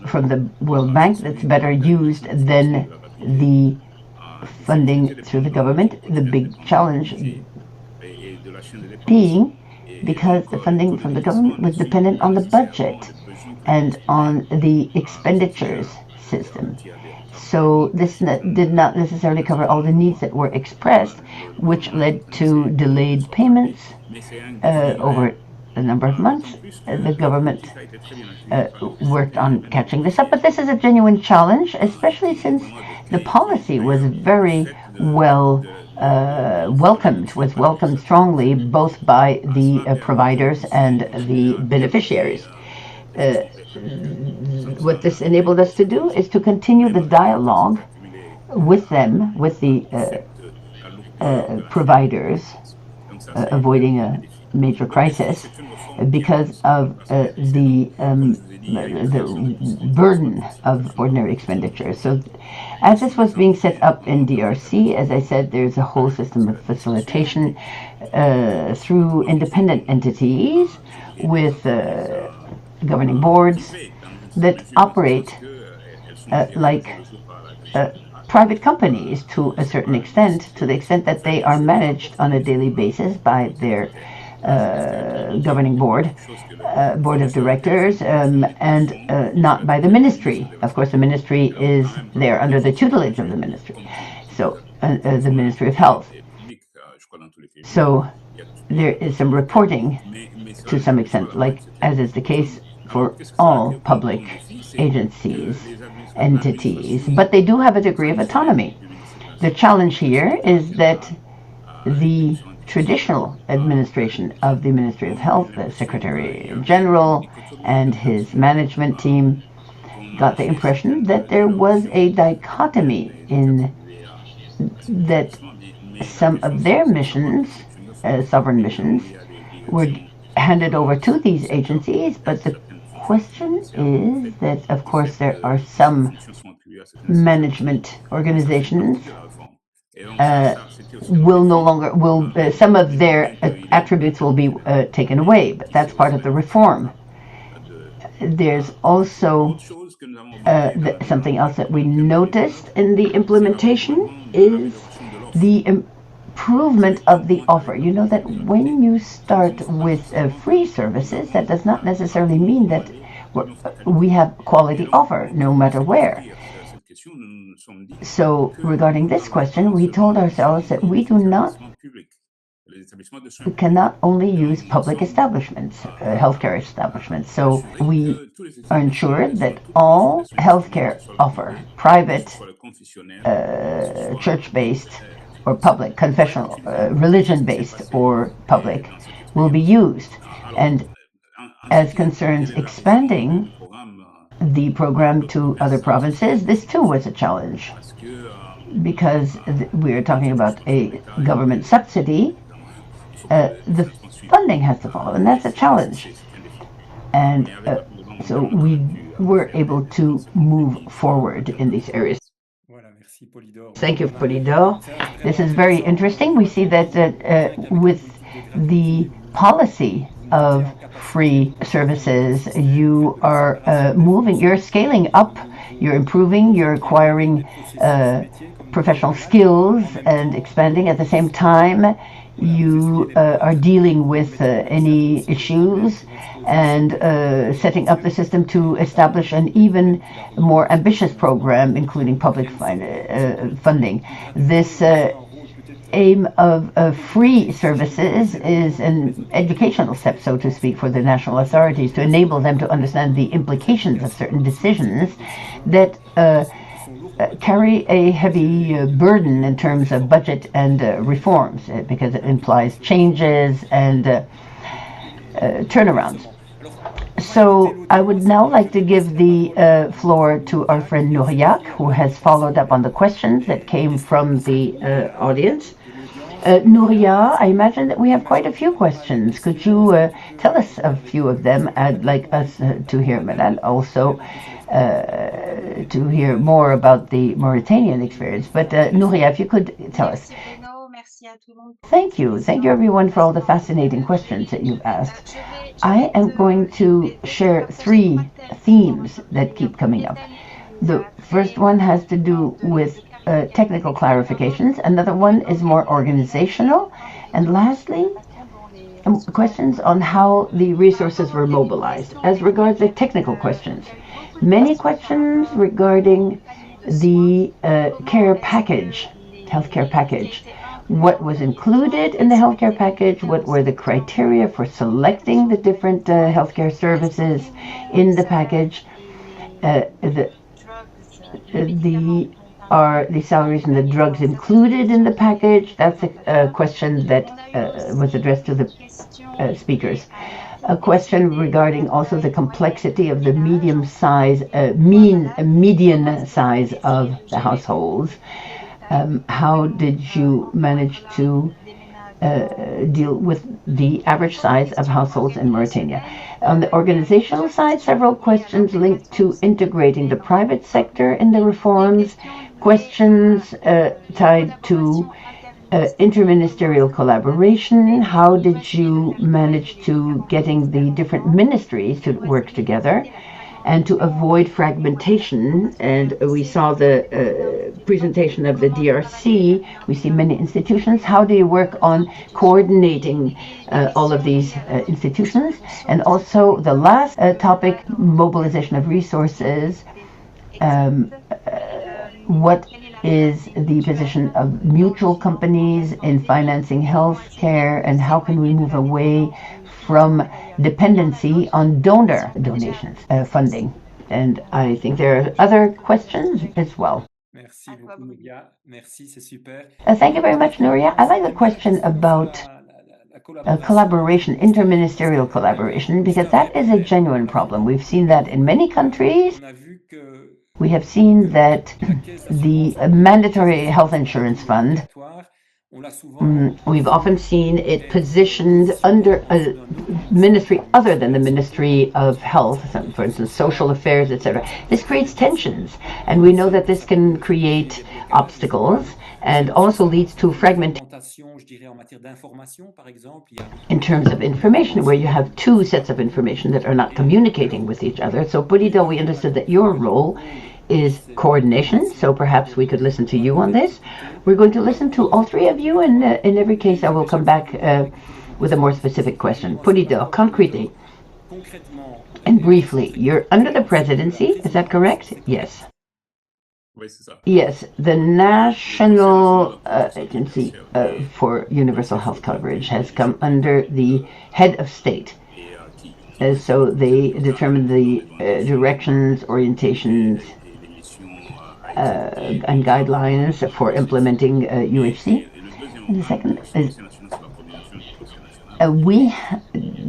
from the World Bank, that's better used than the funding through the government. The big challenge being because the funding from the government was dependent on the budget and on the expenditures system. So this did not necessarily cover all the needs that were expressed, which led to delayed payments over a number of months. The government worked on catching this up, but this is a genuine challenge, especially since the policy was very well was welcomed strongly both by the providers and the beneficiaries. What this enabled us to do is to continue the dialogue with them, with the providers, avoiding a major crisis because of the burden of ordinary expenditures. So as this was being set up in DRC, as I said, there's a whole system of facilitation through independent entities with governing boards that operate like private companies to a certain extent, to the extent that they are managed on a daily basis by their governing board of directors, and not by the ministry. Of course, the ministry is there under the tutelage of the ministry, so the Ministry of Health. So there is some reporting to some extent, like as is the case for all public agencies, entities, but they do have a degree of autonomy. The challenge here is that the traditional administration of the Ministry of Health, the Secretary General and his management team, got the impression that there was a dichotomy in that some of their missions, sovereign missions, were handed over to these agencies, but the question is that, of course, there are some management organizations will no longer, some of their attributes will be taken away, but that's part of the reform. There's also something else that we noticed in the implementation is the improvement of the offer. You know that when you start with free services, that does not necessarily mean that we have quality offer, no matter where. So regarding this question, we told ourselves that we cannot only use public establishments, healthcare establishments. So we are ensured that all healthcare offer, private, church-based, or public, confessional, religion-based or public, will be used. And as concerns expanding the program to other provinces, this too was a challenge because we are talking about a government subsidy. The funding has to follow, and that's a challenge. And so we were able to move forward in these areas. Thank you, Polydor. This is very interesting. We see that with the policy of free services, you are you're scaling up, you're improving, you're acquiring professional skills and expanding at the same time. You are dealing with any issues and setting up the system to establish an even more ambitious program, including public funding. This aim of free services is an educational step, so to speak, for the national authorities to enable them to understand the implications of certain decisions that carry a heavy burden in terms of budget and reforms, because it implies changes and turnarounds. So I would now like to give the floor to our friend Nouriac, who has followed up on the questions that came from the audience. Nouria, I imagine that we have quite a few questions. Could you tell us a few of them? I'd like us to hear, and also to hear more about the Mauritanian experience. But Nouria, if you could tell us. Thank you. Thank you, everyone, for all the fascinating questions that you've asked. I am going to share 3 themes that keep coming up. The first one has to do with technical clarifications. Another one is more organizational. And lastly, questions on how the resources were mobilized. As regards the technical questions, many questions regarding the care package, healthcare package. What was included in the healthcare package? What were the criteria for selecting the different healthcare services in the package? Are the salaries and the drugs included in the package? That's a question that was addressed to the speakers. A question regarding also the complexity of the median size of the households. How did you manage to deal with the average size of households in Mauritania? On the organizational side, several questions linked to integrating the private sector in the reforms, questions tied to interministerial collaboration. How did you manage to getting the different ministries to work together and to avoid fragmentation? And we saw the presentation of the DRC. We see many institutions. How do you work on coordinating all of these institutions? And also the last topic, mobilization of resources. What is the position of mutual companies in financing health care, and how can we move away from dependency on donor donations, funding? And I think there are other questions as well. Merci beaucoup, Nouria. Merci, c'est super. Thank you very much, Nouria. I like the question about collaboration, interministerial collaboration, because that is a genuine problem. We've seen that in many countries. We have seen that the mandatory health insurance fund, we've often seen it positioned under a ministry other than the Ministry of Health, for instance, social affairs, etc. This creates tensions, and we know that this can create obstacles and also leads to fragmentation in terms of information, where you have 2 sets of information that are not communicating with each other. So, Pulido, we understood that your role is coordination, so perhaps we could listen to you on this. We're going to listen to all 3 of you, and in every case I will come back with a more specific question. Pulido, concretely and briefly, you're under the presidency, is that correct? Yes. Yes, the National Agency for Universal Health Coverage has come under the head of state. So they determine the directions, orientations, and guidelines for implementing UHC. And the second is we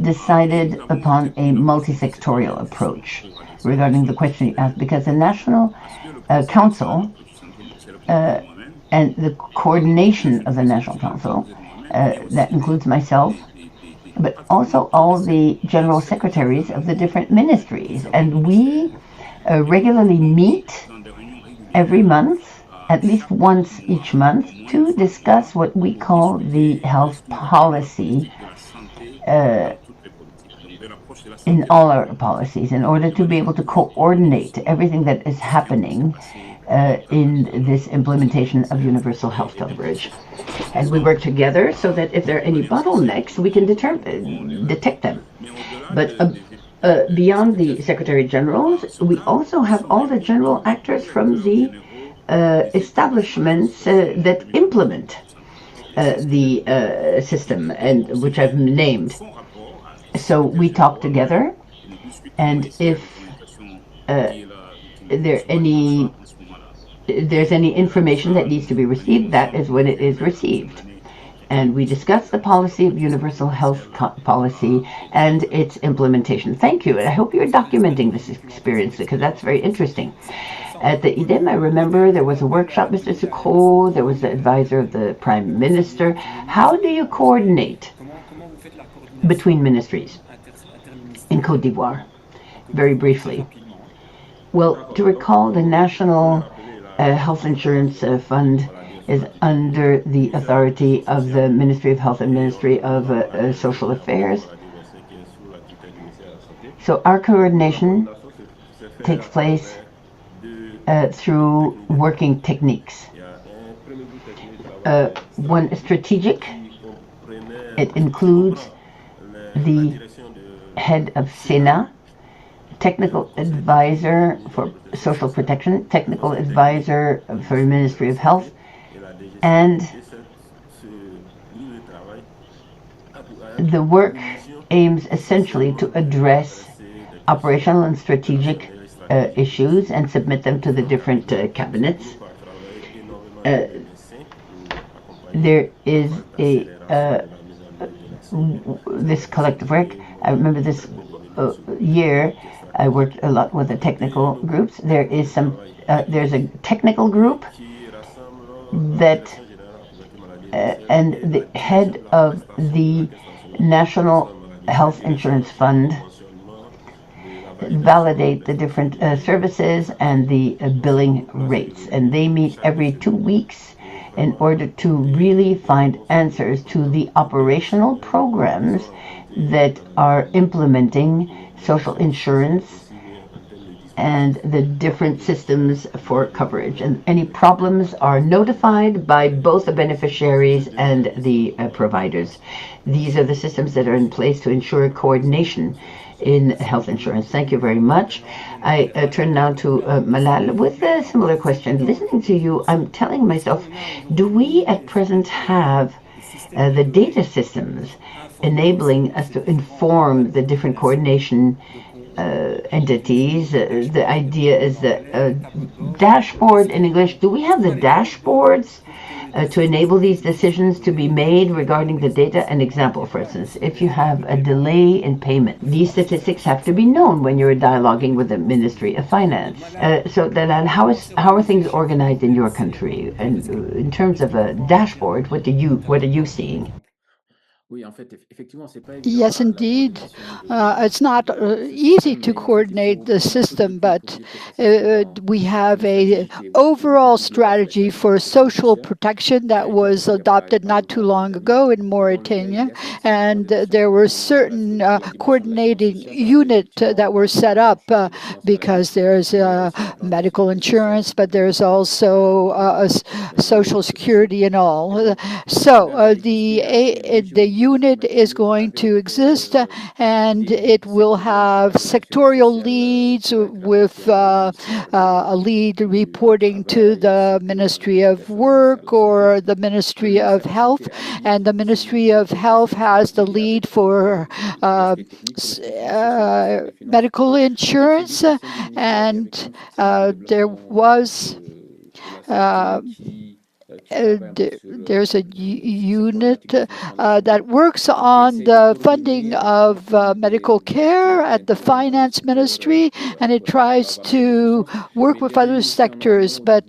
decided upon a multi-sectorial approach regarding the question you asked, because the National Council and the coordination of the National Council, that includes myself, but also all the general secretaries of the different ministries. And we regularly meet every month, at least once each month, to discuss what we call the health policy in all our policies, in order to be able to coordinate everything that is happening in this implementation of universal health coverage. And we work together so that if there are any bottlenecks, we can detect them. But beyond the Secretary Generals, we also have all the general actors from the establishments that implement the system, and which I've named. So we talk together, and if there's any information that needs to be received, that is when it is received. and we discussed the policy of universal health policy and its implementation. Thank you. I hope you're documenting this experience because that's very interesting. At the IDEM, I remember there was a workshop, Mr. Succo, there was the advisor of the Prime Minister. How do you coordinate between ministries in Côte d'Ivoire? Very briefly. Well, to recall, the National Health Insurance Fund is under the authority of the Ministry of Health and Ministry of Social Affairs. So our coordination takes place through working techniques. One strategic, it includes the head of SENA, technical advisor for social protection, technical advisor for the Ministry of Health, and the work aims essentially to address operational and strategic issues and submit them to the different cabinets. There is this collective work. I remember this year I worked a lot with the technical groups. There's a technical group that and the head of the National Health Insurance Fund validate the different services and the billing rates, and they meet every 2 weeks in order to really find answers to the operational programs that are implementing social insurance and the different systems for coverage. And any problems are notified by both the beneficiaries and the providers. These are the systems that are in place to ensure coordination in health insurance. Thank you very much. I turn now to Malal with a similar question. Listening to you, I'm telling myself, do we at present have the data systems enabling us to inform the different coordination entities? The idea is the dashboard in English. Do we have the dashboards to enable these decisions to be made regarding the data? An example, for instance, if you have a delay in payment, these statistics have to be known when you're dialoguing with the Ministry of Finance. So, Dalal, how are things organized in your country? And in terms of a dashboard, what are you seeing? Yes, indeed. It's not easy to coordinate the system, but we have a overall strategy for social protection that was adopted not too long ago in Mauritania, and there were certain coordinating units that were set up because there's medical insurance, but there's also social security and all. So the unit is going to exist, and it will have sectorial leads with a lead reporting to the Ministry of Work or the Ministry of Health, and the Ministry of Health has the lead for medical insurance, and there was there's a unit that works on the funding of medical care at the finance ministry, and it tries to work with other sectors. But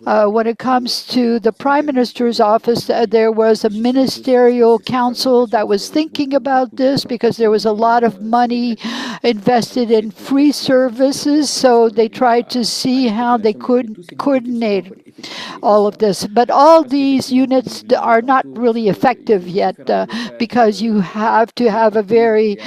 when it comes to the Prime Minister's office, there was a ministerial council that was thinking about this because there was a lot of money invested in free services, so they tried to see how they could coordinate all of this. But all these units are not really effective yet because you have to have a very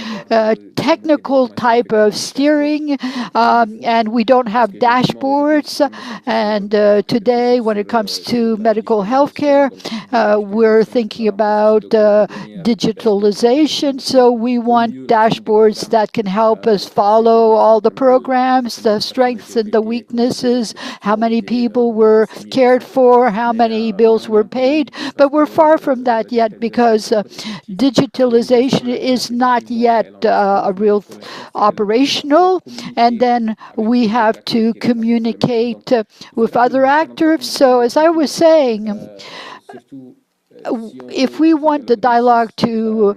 technical type of steering, and we don't have dashboards. And today, when it comes to medical health care, we're thinking about digitalization. So we want dashboards that can help us follow all the programs, the strengths and the weaknesses, how many people were cared for, how many bills were paid. But we're far from that yet because digitalization is not yet a real operational. And then we have to communicate with other actors. So as I was saying, if we want the dialogue to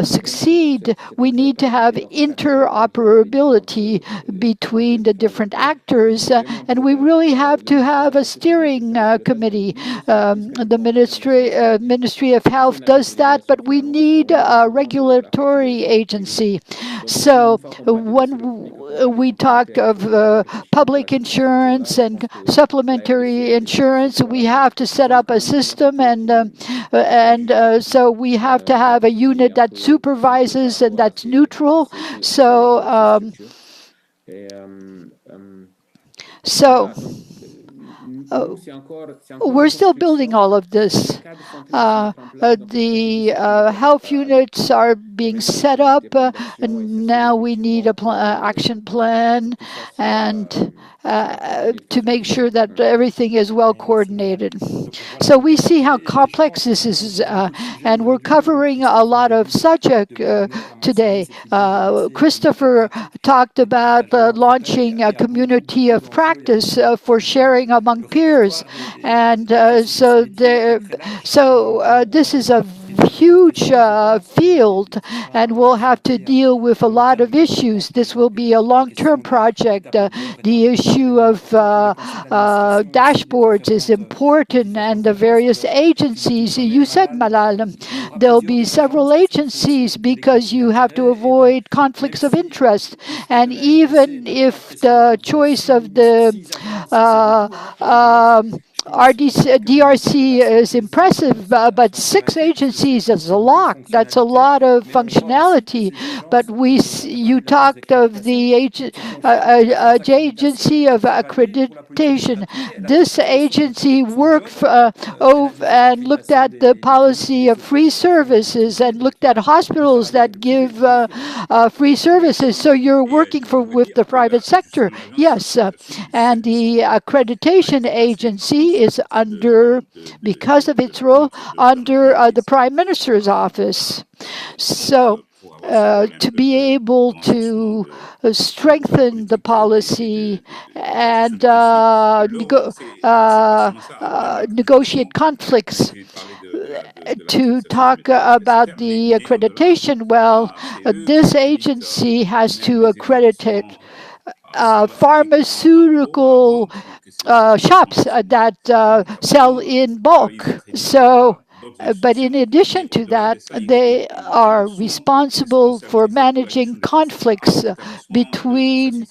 succeed, we need to have interoperability between the different actors, and we really have to have a steering committee. The Ministry of Health does that, but we need a regulatory agency. So when we talk of public insurance and supplementary insurance, we have to set up a system, and so we have to have a unit that supervises and that's neutral. So we're still building all of this. The health units are being set up, and now we need a action plan and to make sure that everything is well coordinated. So we see how complex this is, and we're covering a lot of subject today. Christopher talked about launching a community of practice for sharing among peers, and so this is a huge field, and we'll have to deal with a lot of issues. This will be a long-term project. The issue of dashboards is important, and the various agencies. You said, Malal, there'll be several agencies because you have to avoid conflicts of interest. And even if the choice of the DRC is impressive, but 6 agencies is a lot. That's a lot of functionality. But you talked of the agency of accreditation. This agency worked and looked at the policy of free services and looked at hospitals that give free services. So you're working with the private sector, yes. And the accreditation agency is under, because of its role, under the Prime Minister's office. So to be able to strengthen the policy and negotiate conflicts, to talk about the accreditation, well, this agency has to accredit pharmaceutical shops that sell in bulk. So, but in addition to that, they are responsible for managing conflicts between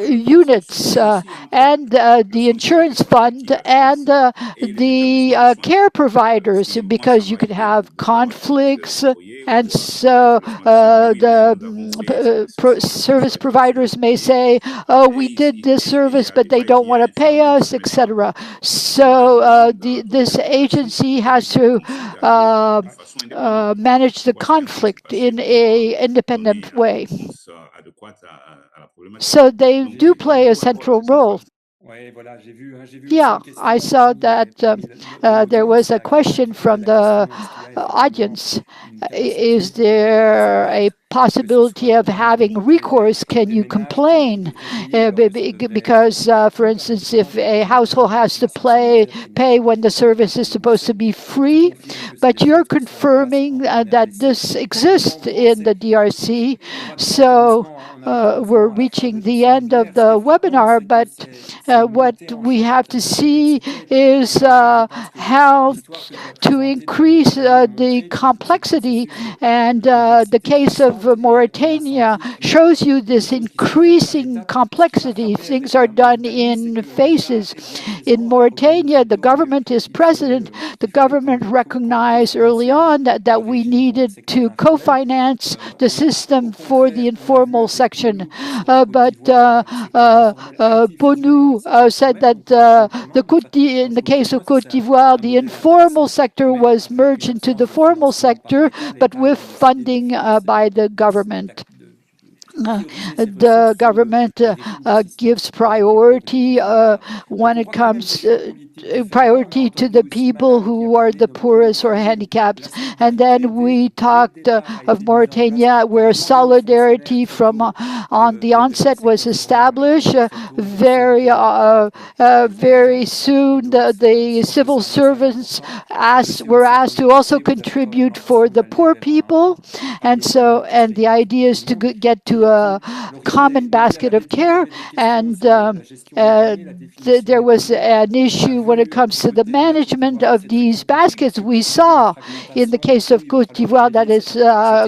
units and the insurance fund and the care providers, because you could have conflicts, and so the service providers may say, "Oh, we did this service, but they don't want to pay us," etc. So this agency has to manage the conflict in an independent way. So they do play a central role. Yeah, I saw that there was a question from the audience. Is there a possibility of having recourse? Can you complain? Because, for instance, if a household has to pay when the service is supposed to be free, but you're confirming that this exists in the DRC. So we're reaching the end of the webinar, but what we have to see is how to increase the complexity, and the case of Mauritania shows you this increasing complexity. Things are done in phases. In Mauritania, the government is present. The government recognized early on that we needed to co-finance the system for the informal section. But Bonu said that in the case of Côte d'Ivoire, the informal sector was merged into the formal sector, but with funding by the government. the government gives priority when it comes priority to the people who are the poorest or handicapped. And then we talked of Mauritania, where solidarity from on the onset was established. Very soon, the civil servants were asked to also contribute for the poor people, and the idea is to get to a common basket of care. And there was an issue when it comes to the management of these baskets. We saw in the case of Côte d'Ivoire that it's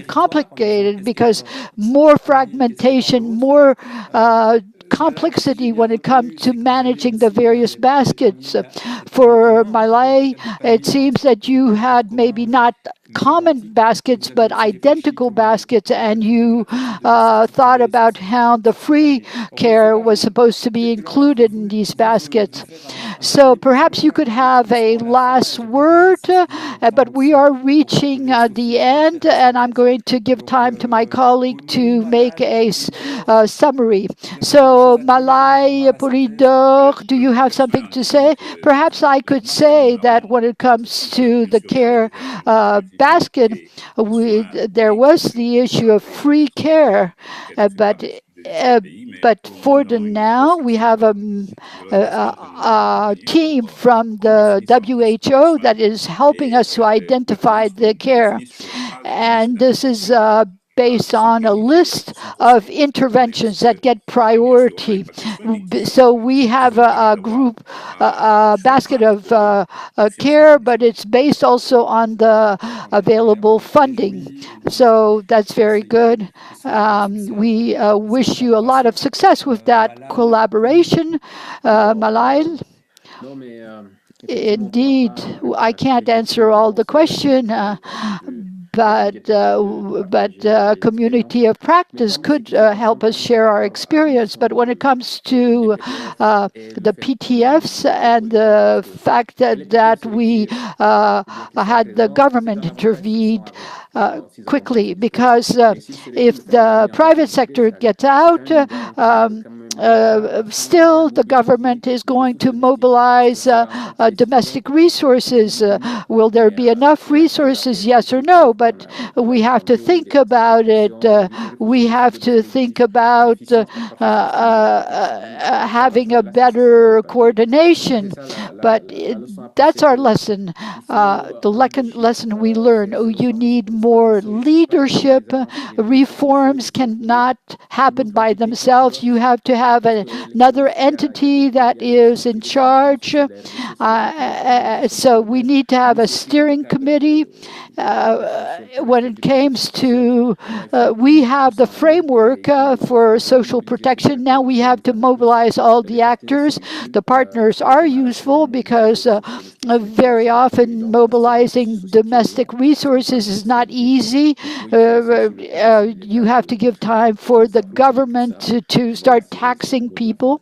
complicated because more fragmentation, more complexity when it comes to managing the various baskets. For Malay, it seems that you had maybe not common baskets but identical baskets, and you thought about how the free care was supposed to be included in these baskets. So perhaps you could have a last word, but we are reaching the end, and I'm going to give time to my colleague to make a summary. So Malay, Polydor, do you have something to say? Perhaps I could say that when it comes to the care basket, there was the issue of free care, but for the now, we have a team from the WHO that is helping us to identify the care. And this is based on a list of interventions that get priority. So we have a group, a basket of care, but it's based also on the available funding. So that's very good. We wish you a lot of success with that collaboration, Malay. Indeed, I can't answer all the question, but community of practice could help us share our experience. But when it comes to the PTFs and the fact that we had the government intervene quickly, because if the private sector gets out, still the government is going to mobilize domestic resources. Will there be enough resources? Yes or no? But we have to think about it. We have to think about having a better coordination. But that's our lesson. The lesson we learn. You need more leadership. Reforms cannot happen by themselves. You have to have another entity that is in charge. So we need to have a steering committee. When it comes to, we have the framework for social protection. Now we have to mobilize all the actors. The partners are useful because very often mobilizing domestic resources is not easy. You have to give time for the government to start taxing people.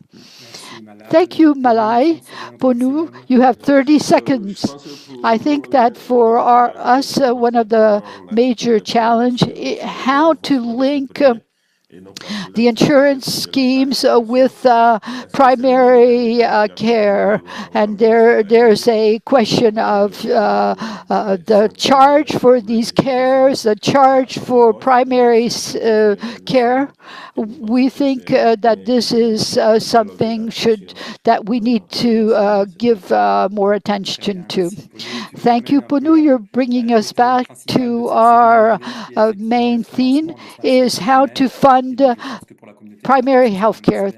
Thank you, Malay. Ponu, you have 30 seconds. I think that for us, one of the major challenge, how to link the insurance schemes with primary care, and there's a question of the charge for these cares, the charge for primary care. We think that this is something that we need to give more attention to. Thank you, Ponu. You're bringing us back to our main theme, is how to fund primary health care.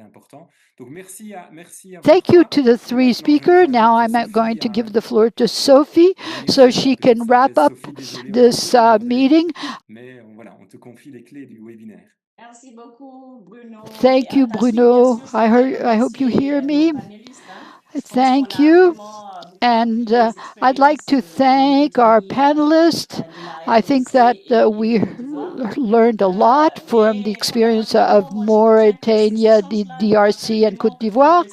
Thank you to the three speakers. Now I'm going to give the floor to Sophie so she can wrap up this meeting. Thank you, Bruno. I hope you hear me. Thank you. And I'd like to thank our panelists. I think that we learned a lot from the experience of Mauritania, the DRC, and Côte d'Ivoire.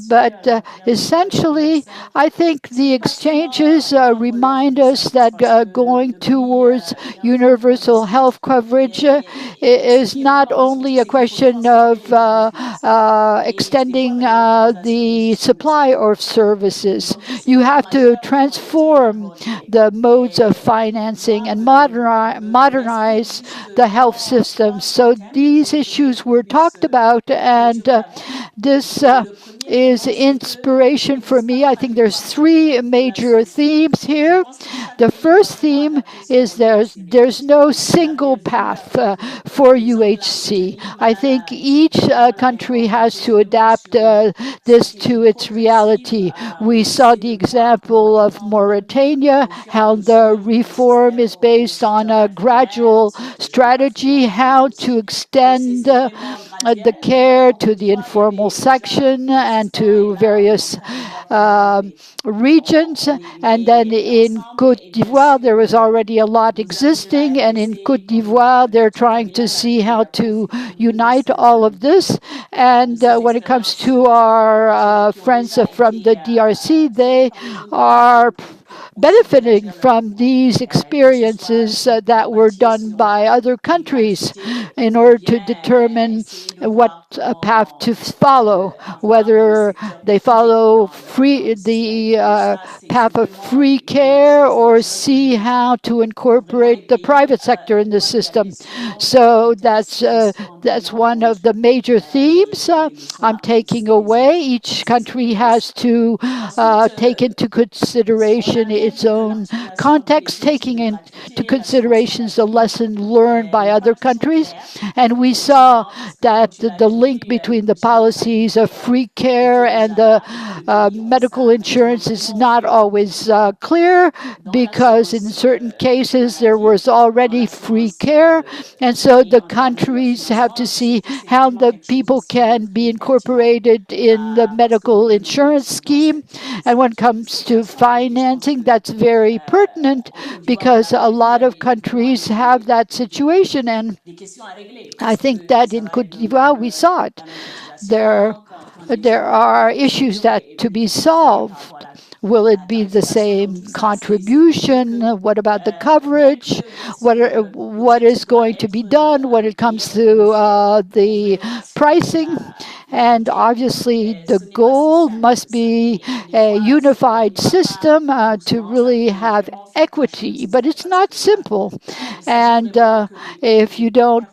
But essentially, I think the exchanges remind us that going towards universal health coverage is not only a question of extending the supply of services. You have to transform the modes of financing and modernize the health system. So these issues were talked about, and this is inspiration for me. I think there's three major themes here. The first theme is there's no single path for UHC. I think each country has to adapt this to its reality. We saw the example of Mauritania, how the reform is based on a gradual strategy, how to extend the care to the informal section and to various regions. And then in Côte d'Ivoire, there was already a lot existing. And in Côte d'Ivoire, they're trying to see how to unite all of this. And when it comes to our friends from the DRC, they are benefiting from these experiences that were done by other countries in order to determine what path to follow, whether they follow the path of free care or see how to incorporate the private sector in the system. So that's one of the major themes I'm taking away. Each country has to take into consideration its own context, taking into consideration the lesson learned by other countries. And we saw that the link between the policies of free care and the medical insurance is not always clear, because in certain cases there was already free care. And so the countries have to see how the people can be incorporated in the medical insurance scheme. And when it comes to financing, that's very pertinent, because a lot of countries have that situation. And I think that in Côte d'Ivoire we saw it. There are issues that to be solved. Will it be the same contribution? What about the coverage? What is going to be done when it comes to the pricing? And obviously, the goal must be a unified system to really have equity. But it's not simple. And if you don't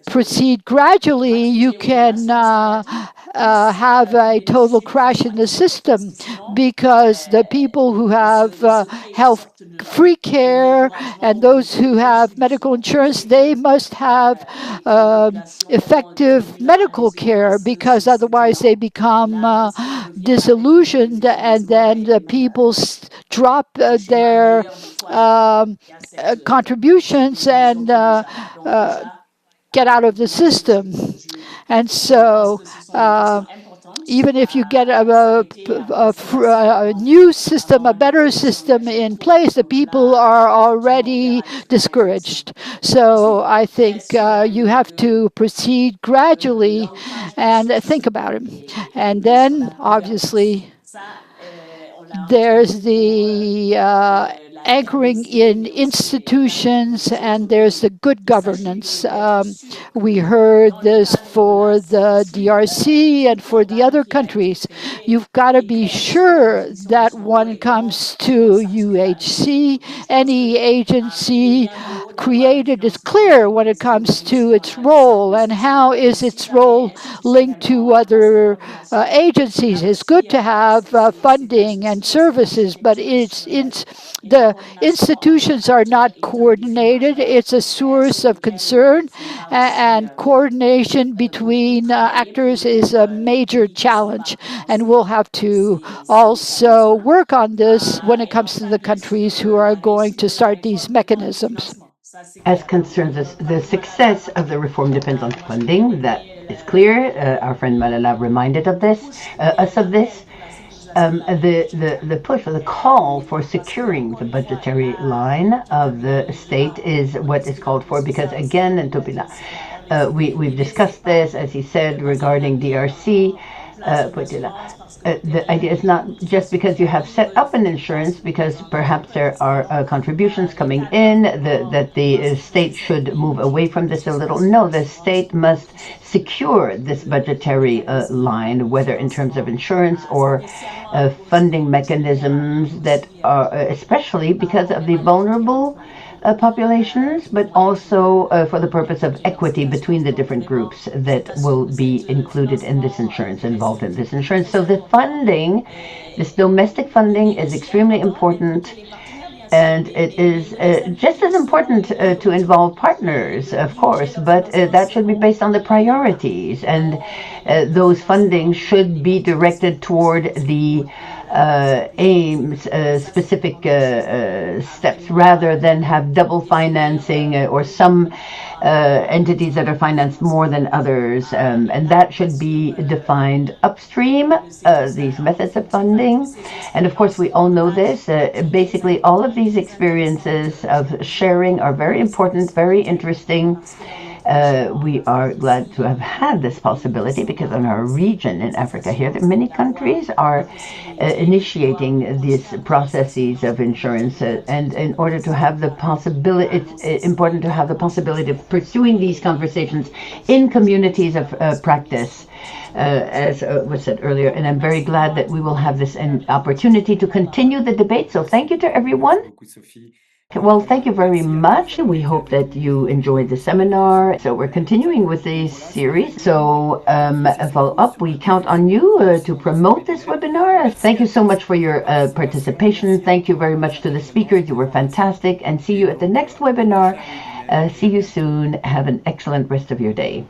proceed gradually, you can have a total crash in the system, because the people who have health free care and those who have medical insurance, they must have effective medical care, because otherwise they become disillusioned, and then the people drop their contributions and get out of the system. And so even if you get a new system, a better system in place, the people are already discouraged. So I think you have to proceed gradually and think about it. And then, obviously, there's the anchoring in institutions, and there's the good governance. We heard this for the DRC and for the other countries. You've got to be sure that when it comes to UHC, any agency created is clear when it comes to its role, and how is its role linked to other agencies. It's good to have funding and services, but the institutions are not coordinated. It's a source of concern, and coordination between actors is a major challenge. And we'll have to also work on this when it comes to the countries who are going to start these mechanisms. As concerns us, the success of the reform depends on funding. That is clear. Our friend Malala reminded us of this. The push or the call for securing the budgetary line of the state is what is called for, because again, in Topila, we've discussed this, as he said, regarding DRC. The idea is not just because you have set up an insurance, because perhaps there are contributions coming in, that the state should move away from this a little. No, the state must secure this budgetary line, whether in terms of insurance or funding mechanisms that are, especially because of the vulnerable populations, but also for the purpose of equity between the different groups that will be included in this insurance, involved in this insurance. So the funding, this domestic funding, is extremely important, and it is just as important to involve partners, of course, but that should be based on the priorities, and those funding should be directed toward the aims, specific steps, rather than have double financing or some entities that are financed more than others, and that should be defined upstream, these methods of funding. And of course, we all know this. Basically, all of these experiences of sharing are very important, very interesting. We are glad to have had this possibility, because in our region in Africa here, many countries are initiating these processes of insurance, and in order to have the possibility, it's important to have the possibility of pursuing these conversations in communities of practice, as was said earlier. And I'm very glad that we will have this opportunity to continue the debate. So thank you to everyone. Well, thank you very much. We hope that you enjoyed the seminar. So we're continuing with this series. So follow up, we count on you to promote this webinar. Thank you so much for your participation. Thank you very much to the speakers. You were fantastic. And see you at the next webinar. See you soon. Have an excellent rest of your day.